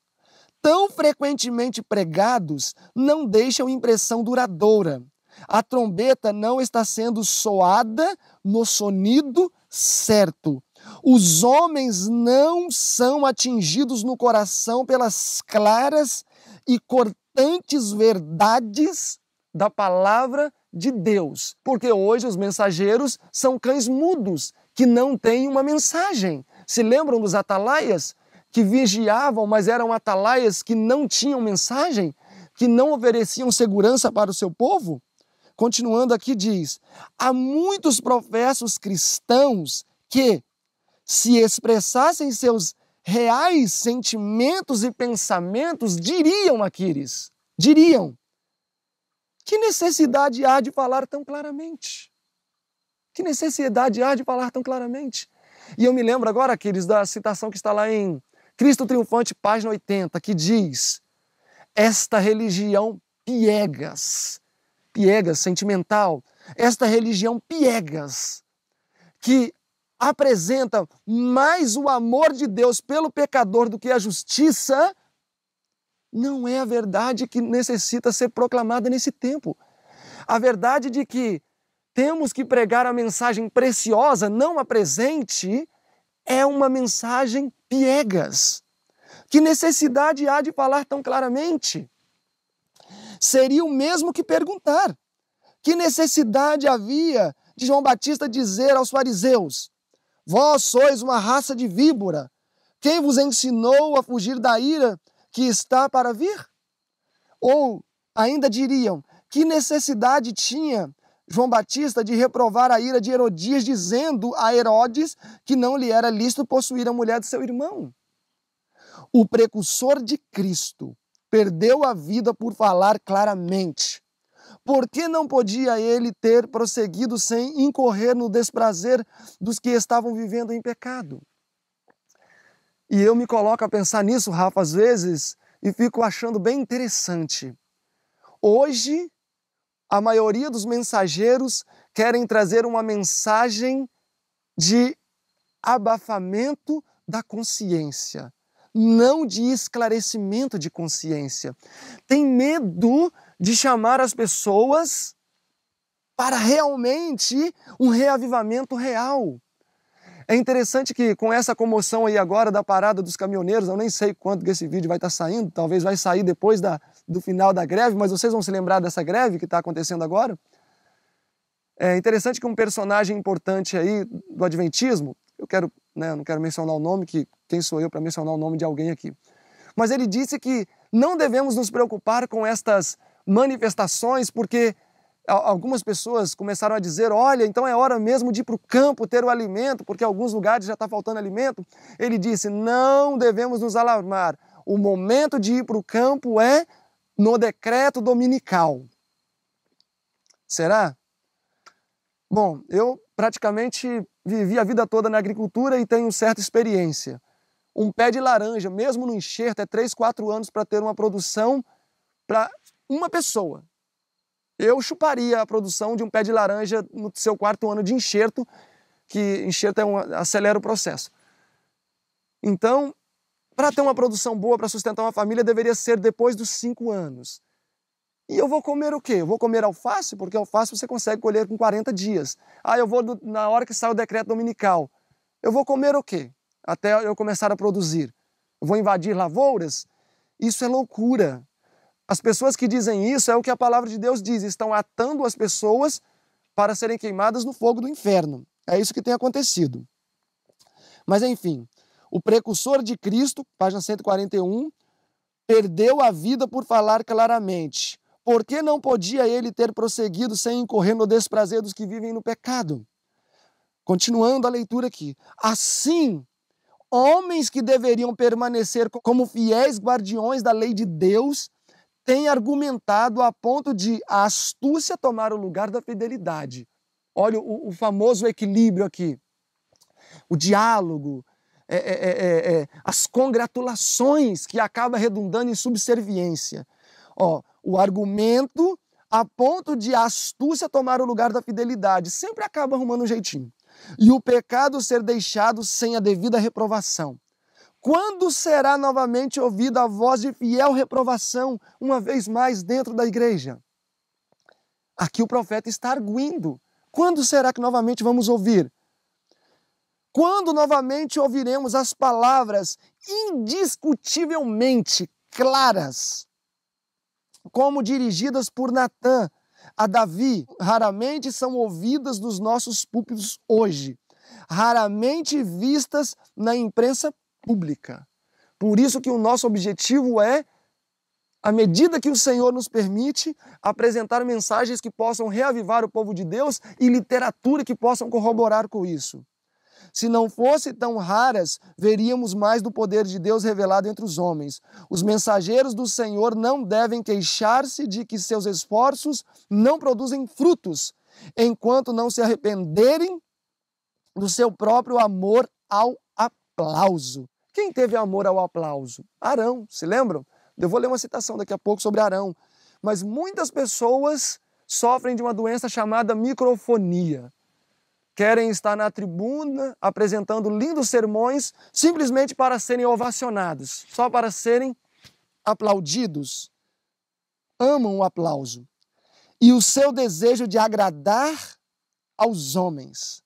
tão frequentemente pregados, não deixam impressão duradoura. A trombeta não está sendo soada no sonido certo. Os homens não são atingidos no coração pelas claras e cortantes verdades da palavra de Deus. Porque hoje os mensageiros são cães mudos, que não têm uma mensagem. Se lembram dos atalaias? Que vigiavam, mas eram atalaias que não tinham mensagem, que não ofereciam segurança para o seu povo? Continuando aqui diz: há muitos professos cristãos que, se expressassem seus reais sentimentos e pensamentos, diriam, Aquiles, que necessidade há de falar tão claramente? Que necessidade há de falar tão claramente? E eu me lembro agora, Aquiles, da citação que está lá em Cristo Triunfante, página 80, que diz: esta religião piegas, sentimental, esta religião piegas, que apresenta mais o amor de Deus pelo pecador do que a justiça, não é a verdade que necessita ser proclamada nesse tempo. A verdade de que temos que pregar a mensagem preciosa, não a presente, é uma mensagem piegas. Que necessidade há de falar tão claramente? Seria o mesmo que perguntar: que necessidade havia de João Batista dizer aos fariseus: vós sois uma raça de víbora, quem vos ensinou a fugir da ira que está para vir? Ou ainda diriam: que necessidade tinha João Batista de reprovar a ira de Herodias, dizendo a Herodes que não lhe era lícito possuir a mulher de seu irmão? O precursor de Cristo perdeu a vida por falar claramente. Por que não podia ele ter prosseguido sem incorrer no desprazer dos que estavam vivendo em pecado? E eu me coloco a pensar nisso, Rafa, às vezes, e fico achando bem interessante. Hoje, a maioria dos mensageiros querem trazer uma mensagem de abafamento da consciência, não de esclarecimento de consciência. Tem medo de chamar as pessoas para realmente um reavivamento real. É interessante que com essa comoção aí agora da parada dos caminhoneiros, eu nem sei quando que esse vídeo vai estar saindo, talvez vai sair depois do final da greve, mas vocês vão se lembrar dessa greve que está acontecendo agora. É interessante que um personagem importante aí do Adventismo, não quero mencionar o nome, que quem sou eu para mencionar o nome de alguém aqui, mas ele disse que não devemos nos preocupar com estas manifestações, porque algumas pessoas começaram a dizer: olha, então é hora mesmo de ir para o campo ter o alimento, porque em alguns lugares já está faltando alimento. Ele disse: não devemos nos alarmar. O momento de ir para o campo é no decreto dominical. Será? Bom, eu praticamente vivi a vida toda na agricultura e tenho certa experiência. Um pé de laranja, mesmo no enxerto, é 3, 4 anos para ter uma produção para uma pessoa. Eu chuparia a produção de um pé de laranja no seu 4º ano de enxerto, que enxerto acelera o processo. Então, para ter uma produção boa, para sustentar uma família, deveria ser depois dos 5 anos. E eu vou comer o quê? Eu vou comer alface, porque alface você consegue colher com 40 dias. Eu vou na hora que sai o decreto dominical. Eu vou comer o quê? Até eu começar a produzir. Eu vou invadir lavouras? Isso é loucura. As pessoas que dizem isso é o que a palavra de Deus diz, estão atando as pessoas para serem queimadas no fogo do inferno. É isso que tem acontecido. Mas enfim, o precursor de Cristo, página 141, perdeu a vida por falar claramente. Por que não podia ele ter prosseguido sem incorrer no desprazer dos que vivem no pecado? Continuando a leitura aqui. Assim, homens que deveriam permanecer como fiéis guardiões da lei de Deus têm argumentado a ponto de a astúcia tomar o lugar da fidelidade. Olha o famoso equilíbrio aqui. O diálogo, as congratulações que acaba redundando em subserviência. O argumento a ponto de a astúcia tomar o lugar da fidelidade. Sempre acaba arrumando um jeitinho. E o pecado ser deixado sem a devida reprovação. Quando será novamente ouvida a voz de fiel reprovação, uma vez mais dentro da igreja? Aqui o profeta está arguindo. Quando será que novamente vamos ouvir? Quando novamente ouviremos as palavras indiscutivelmente claras, como dirigidas por Natã a Davi, raramente são ouvidas dos nossos púlpitos hoje, raramente vistas na imprensa pública. Por isso que o nosso objetivo é, à medida que o Senhor nos permite, apresentar mensagens que possam reavivar o povo de Deus e literatura que possam corroborar com isso. Se não fossem tão raras, veríamos mais do poder de Deus revelado entre os homens. Os mensageiros do Senhor não devem queixar-se de que seus esforços não produzem frutos, enquanto não se arrependerem do seu próprio amor ao aplauso. Quem teve amor ao aplauso? Arão, se lembram? Eu vou ler uma citação daqui a pouco sobre Arão. Mas muitas pessoas sofrem de uma doença chamada microfonia. Querem estar na tribuna apresentando lindos sermões simplesmente para serem ovacionados, só para serem aplaudidos. Amam o aplauso. E o seu desejo de agradar aos homens,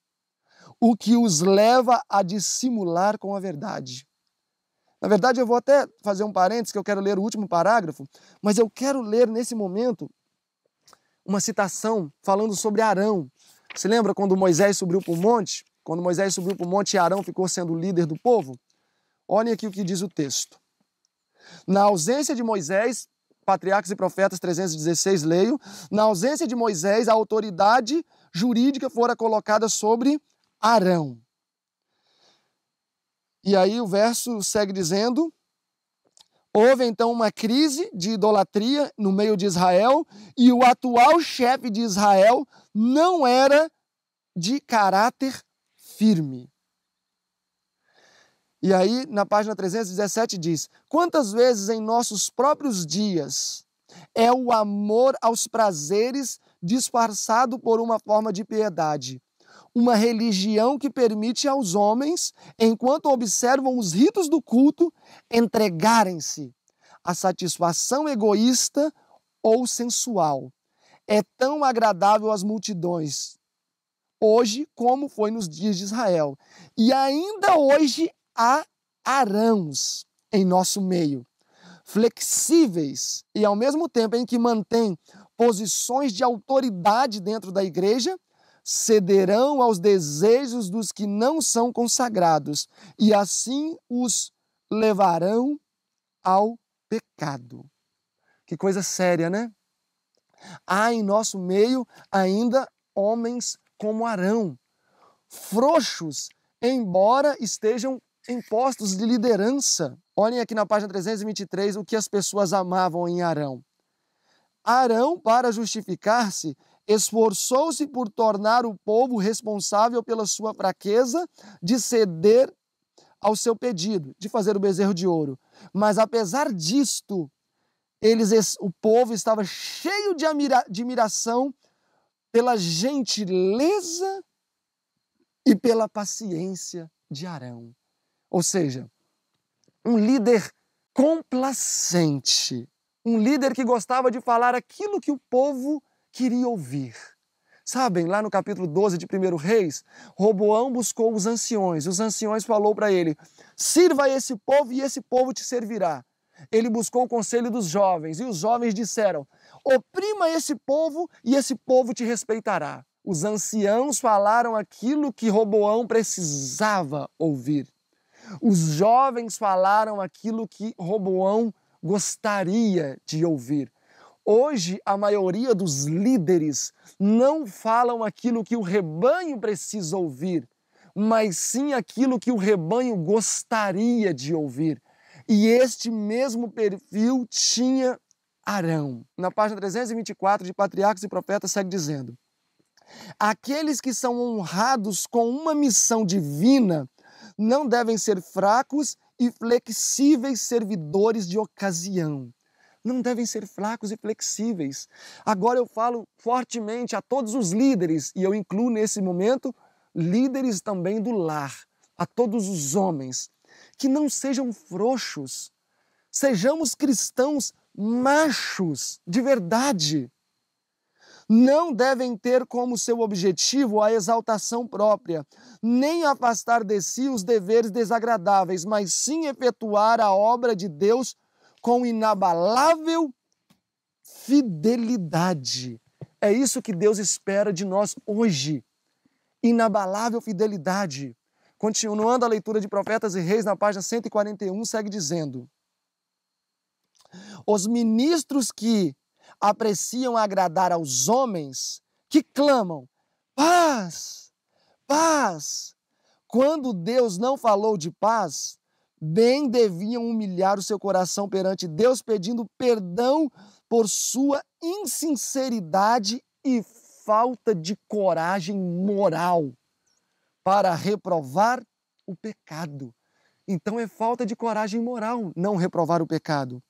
o que os leva a dissimular com a verdade. Na verdade, eu vou até fazer um parênteses, que eu quero ler o último parágrafo, mas eu quero ler nesse momento uma citação falando sobre Arão. Se lembra quando Moisés subiu para o monte? Quando Moisés subiu para o monte e Arão ficou sendo o líder do povo? Olhem aqui o que diz o texto. Na ausência de Moisés, Patriarcas e Profetas 316, leio, na ausência de Moisés, a autoridade jurídica fora colocada sobre Arão. E aí o verso segue dizendo: houve então uma crise de idolatria no meio de Israel e o atual chefe de Israel não era de caráter firme. E aí, na página 317 diz: quantas vezes em nossos próprios dias é o amor aos prazeres disfarçado por uma forma de piedade, uma religião que permite aos homens, enquanto observam os ritos do culto, entregarem-se à satisfação egoísta ou sensual. É tão agradável às multidões, hoje como foi nos dias de Israel. E ainda hoje há Arãos em nosso meio, flexíveis e ao mesmo tempo em que mantêm posições de autoridade dentro da igreja, cederão aos desejos dos que não são consagrados e assim os levarão ao pecado. Que coisa séria, né? Há em nosso meio ainda homens como Arão, frouxos, embora estejam em postos de liderança. Olhem aqui na página 323 o que as pessoas amavam em Arão. Arão, para justificar-se, esforçou-se por tornar o povo responsável pela sua fraqueza de ceder ao seu pedido, de fazer o bezerro de ouro. Mas apesar disto, o povo estava cheio de admiração pela gentileza e pela paciência de Arão. Ou seja, um líder complacente, um líder que gostava de falar aquilo que o povo queria ouvir. Sabem, lá no capítulo 12 de 1 Reis, Roboão buscou os anciões falou para ele: sirva a esse povo e esse povo te servirá. Ele buscou o conselho dos jovens e os jovens disseram: oprima esse povo e esse povo te respeitará. Os anciãos falaram aquilo que Roboão precisava ouvir. Os jovens falaram aquilo que Roboão gostaria de ouvir. Hoje, a maioria dos líderes não falam aquilo que o rebanho precisa ouvir, mas sim aquilo que o rebanho gostaria de ouvir. E este mesmo perfil tinha Arão. Na página 324 de Patriarcas e Profetas segue dizendo: aqueles que são honrados com uma missão divina não devem ser fracos e flexíveis servidores de ocasião. Não devem ser fracos e flexíveis. Agora eu falo fortemente a todos os líderes, e eu incluo nesse momento líderes também do lar, a todos os homens, que não sejam frouxos, sejamos cristãos machos de verdade. Não devem ter como seu objetivo a exaltação própria, nem afastar de si os deveres desagradáveis, mas sim efetuar a obra de Deus com inabalável fidelidade. É isso que Deus espera de nós hoje. Inabalável fidelidade. Continuando a leitura de Profetas e Reis, na página 141, segue dizendo: os ministros que apreciam agradar aos homens, que clamam paz, paz, quando Deus não falou de paz, bem deviam humilhar o seu coração perante Deus, pedindo perdão por sua insinceridade e falta de coragem moral para reprovar o pecado. Então é falta de coragem moral não reprovar o pecado.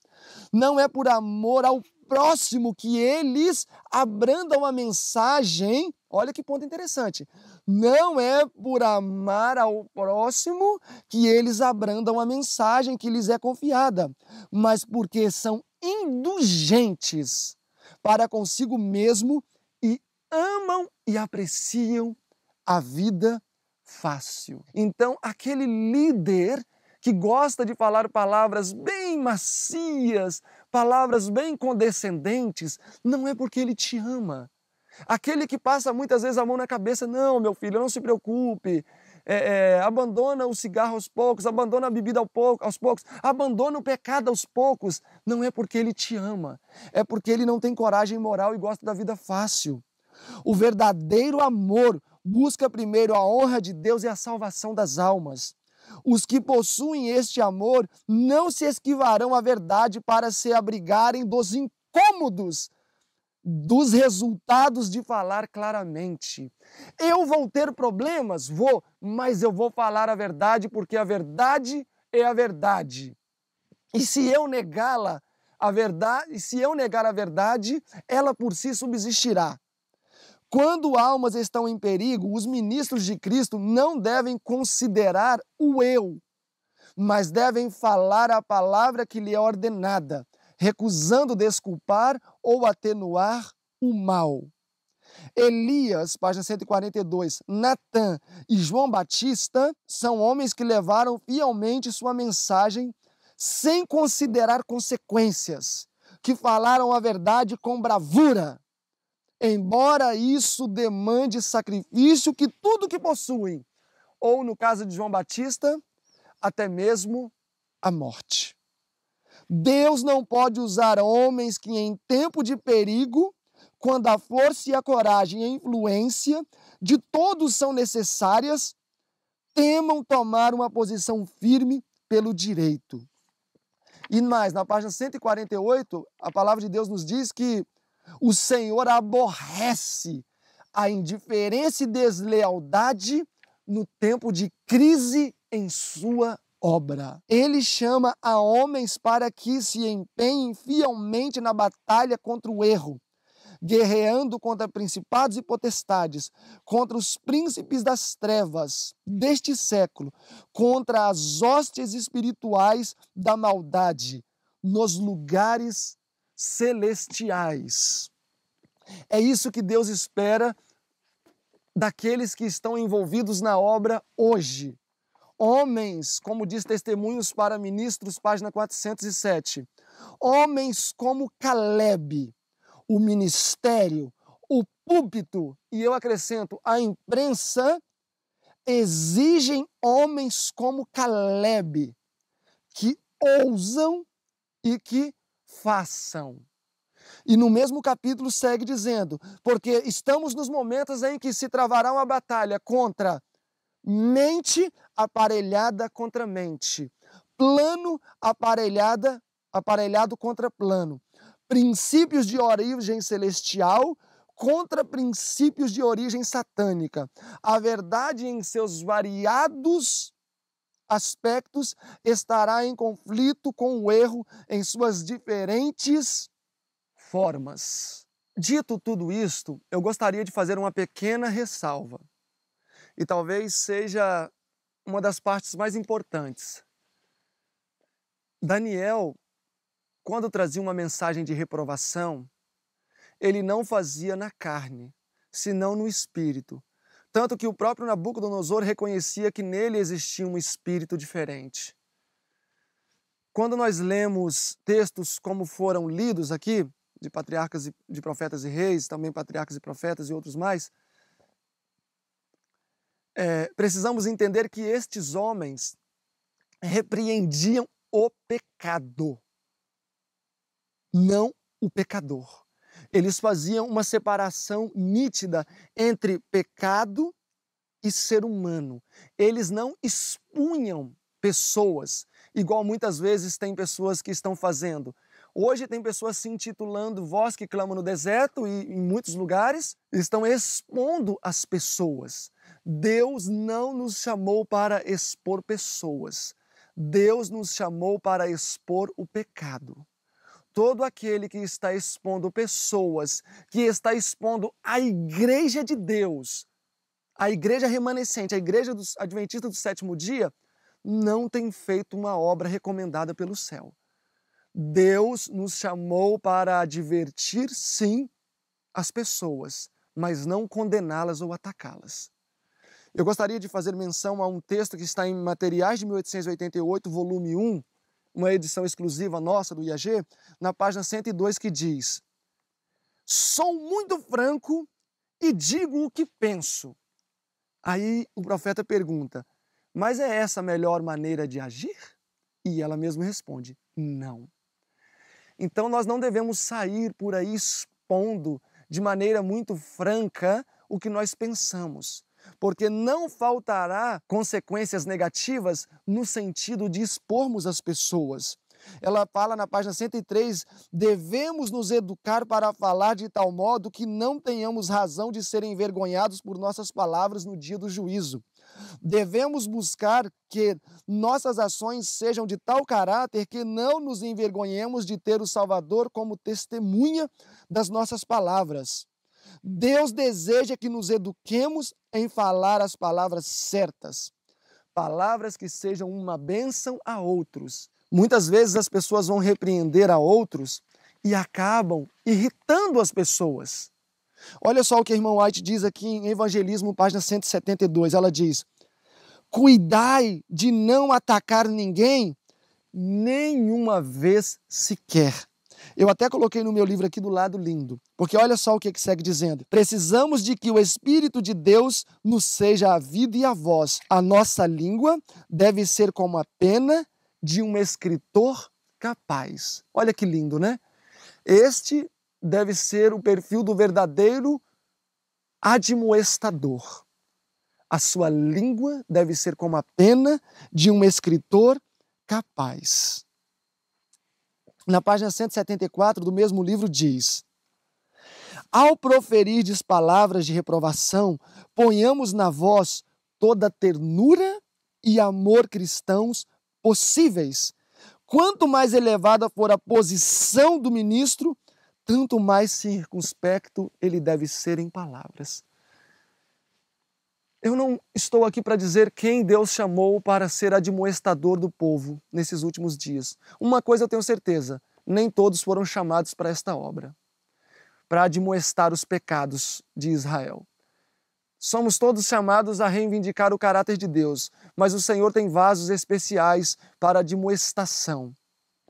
Não é por amor ao próximo que eles abrandam a mensagem. Olha que ponto interessante. Não é por amar ao próximo que eles abrandam a mensagem que lhes é confiada, mas porque são indulgentes para consigo mesmo e amam e apreciam a vida fácil. Então, aquele líder que gosta de falar palavras bem macias, palavras bem condescendentes, não é porque ele te ama. Aquele que passa muitas vezes a mão na cabeça, não, meu filho, não se preocupe, abandona o cigarro aos poucos, abandona a bebida aos poucos, abandona o pecado aos poucos, não é porque ele te ama, é porque ele não tem coragem moral e gosta da vida fácil. O verdadeiro amor busca primeiro a honra de Deus e a salvação das almas. Os que possuem este amor não se esquivarão à verdade para se abrigarem dos incômodos dos resultados de falar claramente. Eu vou ter problemas? Vou, mas eu vou falar a verdade porque a verdade é a verdade. E se eu negá-la, a verdade, se eu negar a verdade, ela por si subsistirá. Quando almas estão em perigo, os ministros de Cristo não devem considerar o eu, mas devem falar a palavra que lhe é ordenada, recusando desculpar ou atenuar o mal. Elias, página 142, Natã e João Batista são homens que levaram fielmente sua mensagem sem considerar consequências, que falaram a verdade com bravura, embora isso demande sacrifício que tudo que possuem, ou no caso de João Batista, até mesmo a morte. Deus não pode usar homens que em tempo de perigo, quando a força e a coragem e a influência de todos são necessárias, temam tomar uma posição firme pelo direito. E mais, na página 148, a palavra de Deus nos diz que o Senhor aborrece a indiferença e deslealdade no tempo de crise em sua obra. Ele chama a homens para que se empenhem fielmente na batalha contra o erro, guerreando contra principados e potestades, contra os príncipes das trevas deste século, contra as hostes espirituais da maldade nos lugares celestiais. É isso que Deus espera daqueles que estão envolvidos na obra hoje. Homens, como diz Testemunhos para Ministros, página 407. Homens como Caleb, o ministério, o púlpito, e eu acrescento, a imprensa, exigem homens como Caleb, que ousam e que façam. E no mesmo capítulo segue dizendo, porque estamos nos momentos em que se travará uma batalha contra mente aparelhada contra mente, plano aparelhado contra plano, princípios de origem celestial contra princípios de origem satânica. A verdade em seus variados aspectos estará em conflito com o erro em suas diferentes formas. Dito tudo isto, eu gostaria de fazer uma pequena ressalva. E talvez seja uma das partes mais importantes. Daniel, quando trazia uma mensagem de reprovação, ele não fazia na carne, senão no espírito. Tanto que o próprio Nabucodonosor reconhecia que nele existia um espírito diferente. Quando nós lemos textos como foram lidos aqui, de patriarcas, de profetas e reis, também patriarcas e profetas e outros mais, precisamos entender que estes homens repreendiam o pecado, não o pecador. Eles faziam uma separação nítida entre pecado e ser humano. Eles não expunham pessoas, igual muitas vezes tem pessoas que estão fazendo. Hoje tem pessoas se intitulando Voz que Clama no Deserto e em muitos lugares estão expondo as pessoas. Deus não nos chamou para expor pessoas. Deus nos chamou para expor o pecado. todo aquele que está expondo pessoas, que está expondo a igreja de Deus, a igreja remanescente, a igreja dos adventistas do sétimo dia, não tem feito uma obra recomendada pelo céu. Deus nos chamou para advertir, sim, as pessoas, mas não condená-las ou atacá-las. Eu gostaria de fazer menção a um texto que está em Materiais de 1888, volume 1, uma edição exclusiva nossa do IAG, na página 102, que diz: sou muito franco e digo o que penso. Aí o profeta pergunta: mas é essa a melhor maneira de agir? E ela mesma responde: não. Então nós não devemos sair por aí expondo de maneira muito franca o que nós pensamos, porque não faltará consequências negativas no sentido de expormos as pessoas. Ela fala na página 103, devemos nos educar para falar de tal modo que não tenhamos razão de ser envergonhados por nossas palavras no dia do juízo. Devemos buscar que nossas ações sejam de tal caráter que não nos envergonhemos de ter o Salvador como testemunha das nossas palavras. Deus deseja que nos eduquemos em falar as palavras certas, palavras que sejam uma bênção a outros. Muitas vezes as pessoas vão repreender a outros e acabam irritando as pessoas. Olha só o que a irmã White diz aqui em Evangelismo, página 172. Ela diz: cuidai de não atacar ninguém nenhuma vez sequer. Eu até coloquei no meu livro aqui do lado lindo, porque olha só o que segue dizendo. Precisamos de que o Espírito de Deus nos seja a vida e a voz. A nossa língua deve ser como a pena de um escritor capaz. Olha que lindo, né? Este deve ser o perfil do verdadeiro admoestador. A sua língua deve ser como a pena de um escritor capaz. Na página 174 do mesmo livro diz: ao proferirdes palavras de reprovação, ponhamos na voz toda ternura e amor cristãos possíveis. Quanto mais elevada for a posição do ministro, tanto mais circunspecto ele deve ser em palavras. Eu não estou aqui para dizer quem Deus chamou para ser admoestador do povo nesses últimos dias. Uma coisa eu tenho certeza, nem todos foram chamados para esta obra, para admoestar os pecados de Israel. Somos todos chamados a reivindicar o caráter de Deus, mas o Senhor tem vasos especiais para admoestação,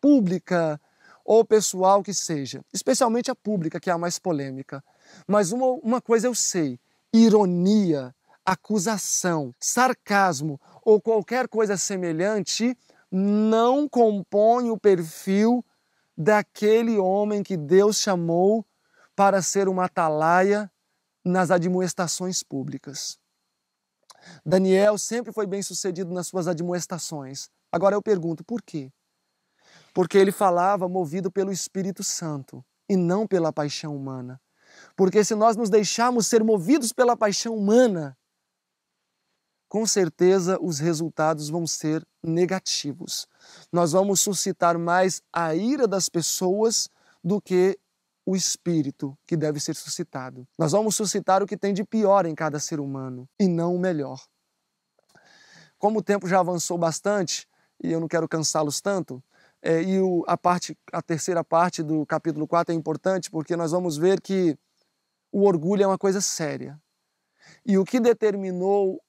pública ou pessoal que seja, especialmente a pública, que é a mais polêmica. Mas uma coisa eu sei: ironia, acusação, sarcasmo ou qualquer coisa semelhante não compõe o perfil daquele homem que Deus chamou para ser uma atalaia nas admoestações públicas. Daniel sempre foi bem sucedido nas suas admoestações. Agora eu pergunto, por quê? Porque ele falava movido pelo Espírito Santo e não pela paixão humana. Porque se nós nos deixarmos ser movidos pela paixão humana, com certeza os resultados vão ser negativos. Nós vamos suscitar mais a ira das pessoas do que o espírito que deve ser suscitado. Nós vamos suscitar o que tem de pior em cada ser humano e não o melhor. Como o tempo já avançou bastante, e eu não quero cansá-los tanto, a terceira parte do capítulo 4 é importante porque nós vamos ver que o orgulho é uma coisa séria. E o que determinou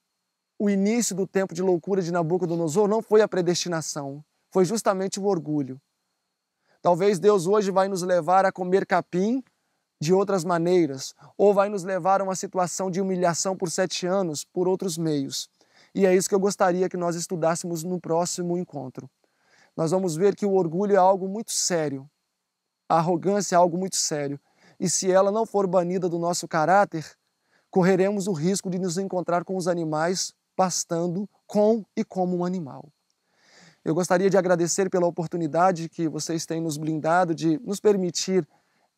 o início do tempo de loucura de Nabucodonosor não foi a predestinação, foi justamente o orgulho. Talvez Deus hoje vai nos levar a comer capim de outras maneiras, ou vai nos levar a uma situação de humilhação por 7 anos, por outros meios. E é isso que eu gostaria que nós estudássemos no próximo encontro. Nós vamos ver que o orgulho é algo muito sério, a arrogância é algo muito sério, e se ela não for banida do nosso caráter, correremos o risco de nos encontrar com os animais pastando com e como um animal. Eu gostaria de agradecer pela oportunidade que vocês têm nos blindado de nos permitir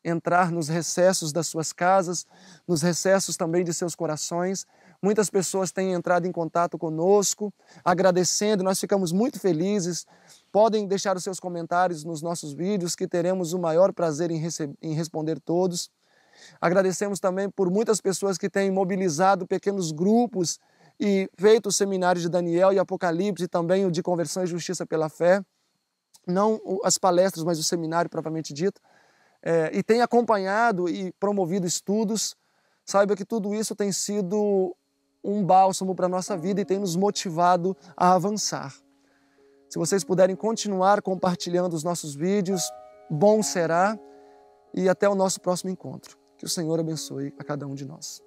entrar nos recessos das suas casas, nos recessos também de seus corações, Muitas pessoas têm entrado em contato conosco, agradecendo, nós ficamos muito felizes. Podem deixar os seus comentários nos nossos vídeos, que teremos o maior prazer em responder todos. Agradecemos também por muitas pessoas que têm mobilizado pequenos grupos e feito o seminário de Daniel e Apocalipse, e também o de Conversão e Justiça pela Fé. Não as palestras, mas o seminário propriamente dito. E tem acompanhado e promovido estudos. Saiba que tudo isso tem sido um bálsamo para a nossa vida e tem nos motivado a avançar. Se vocês puderem continuar compartilhando os nossos vídeos, bom será. E até o nosso próximo encontro. Que o Senhor abençoe a cada um de nós.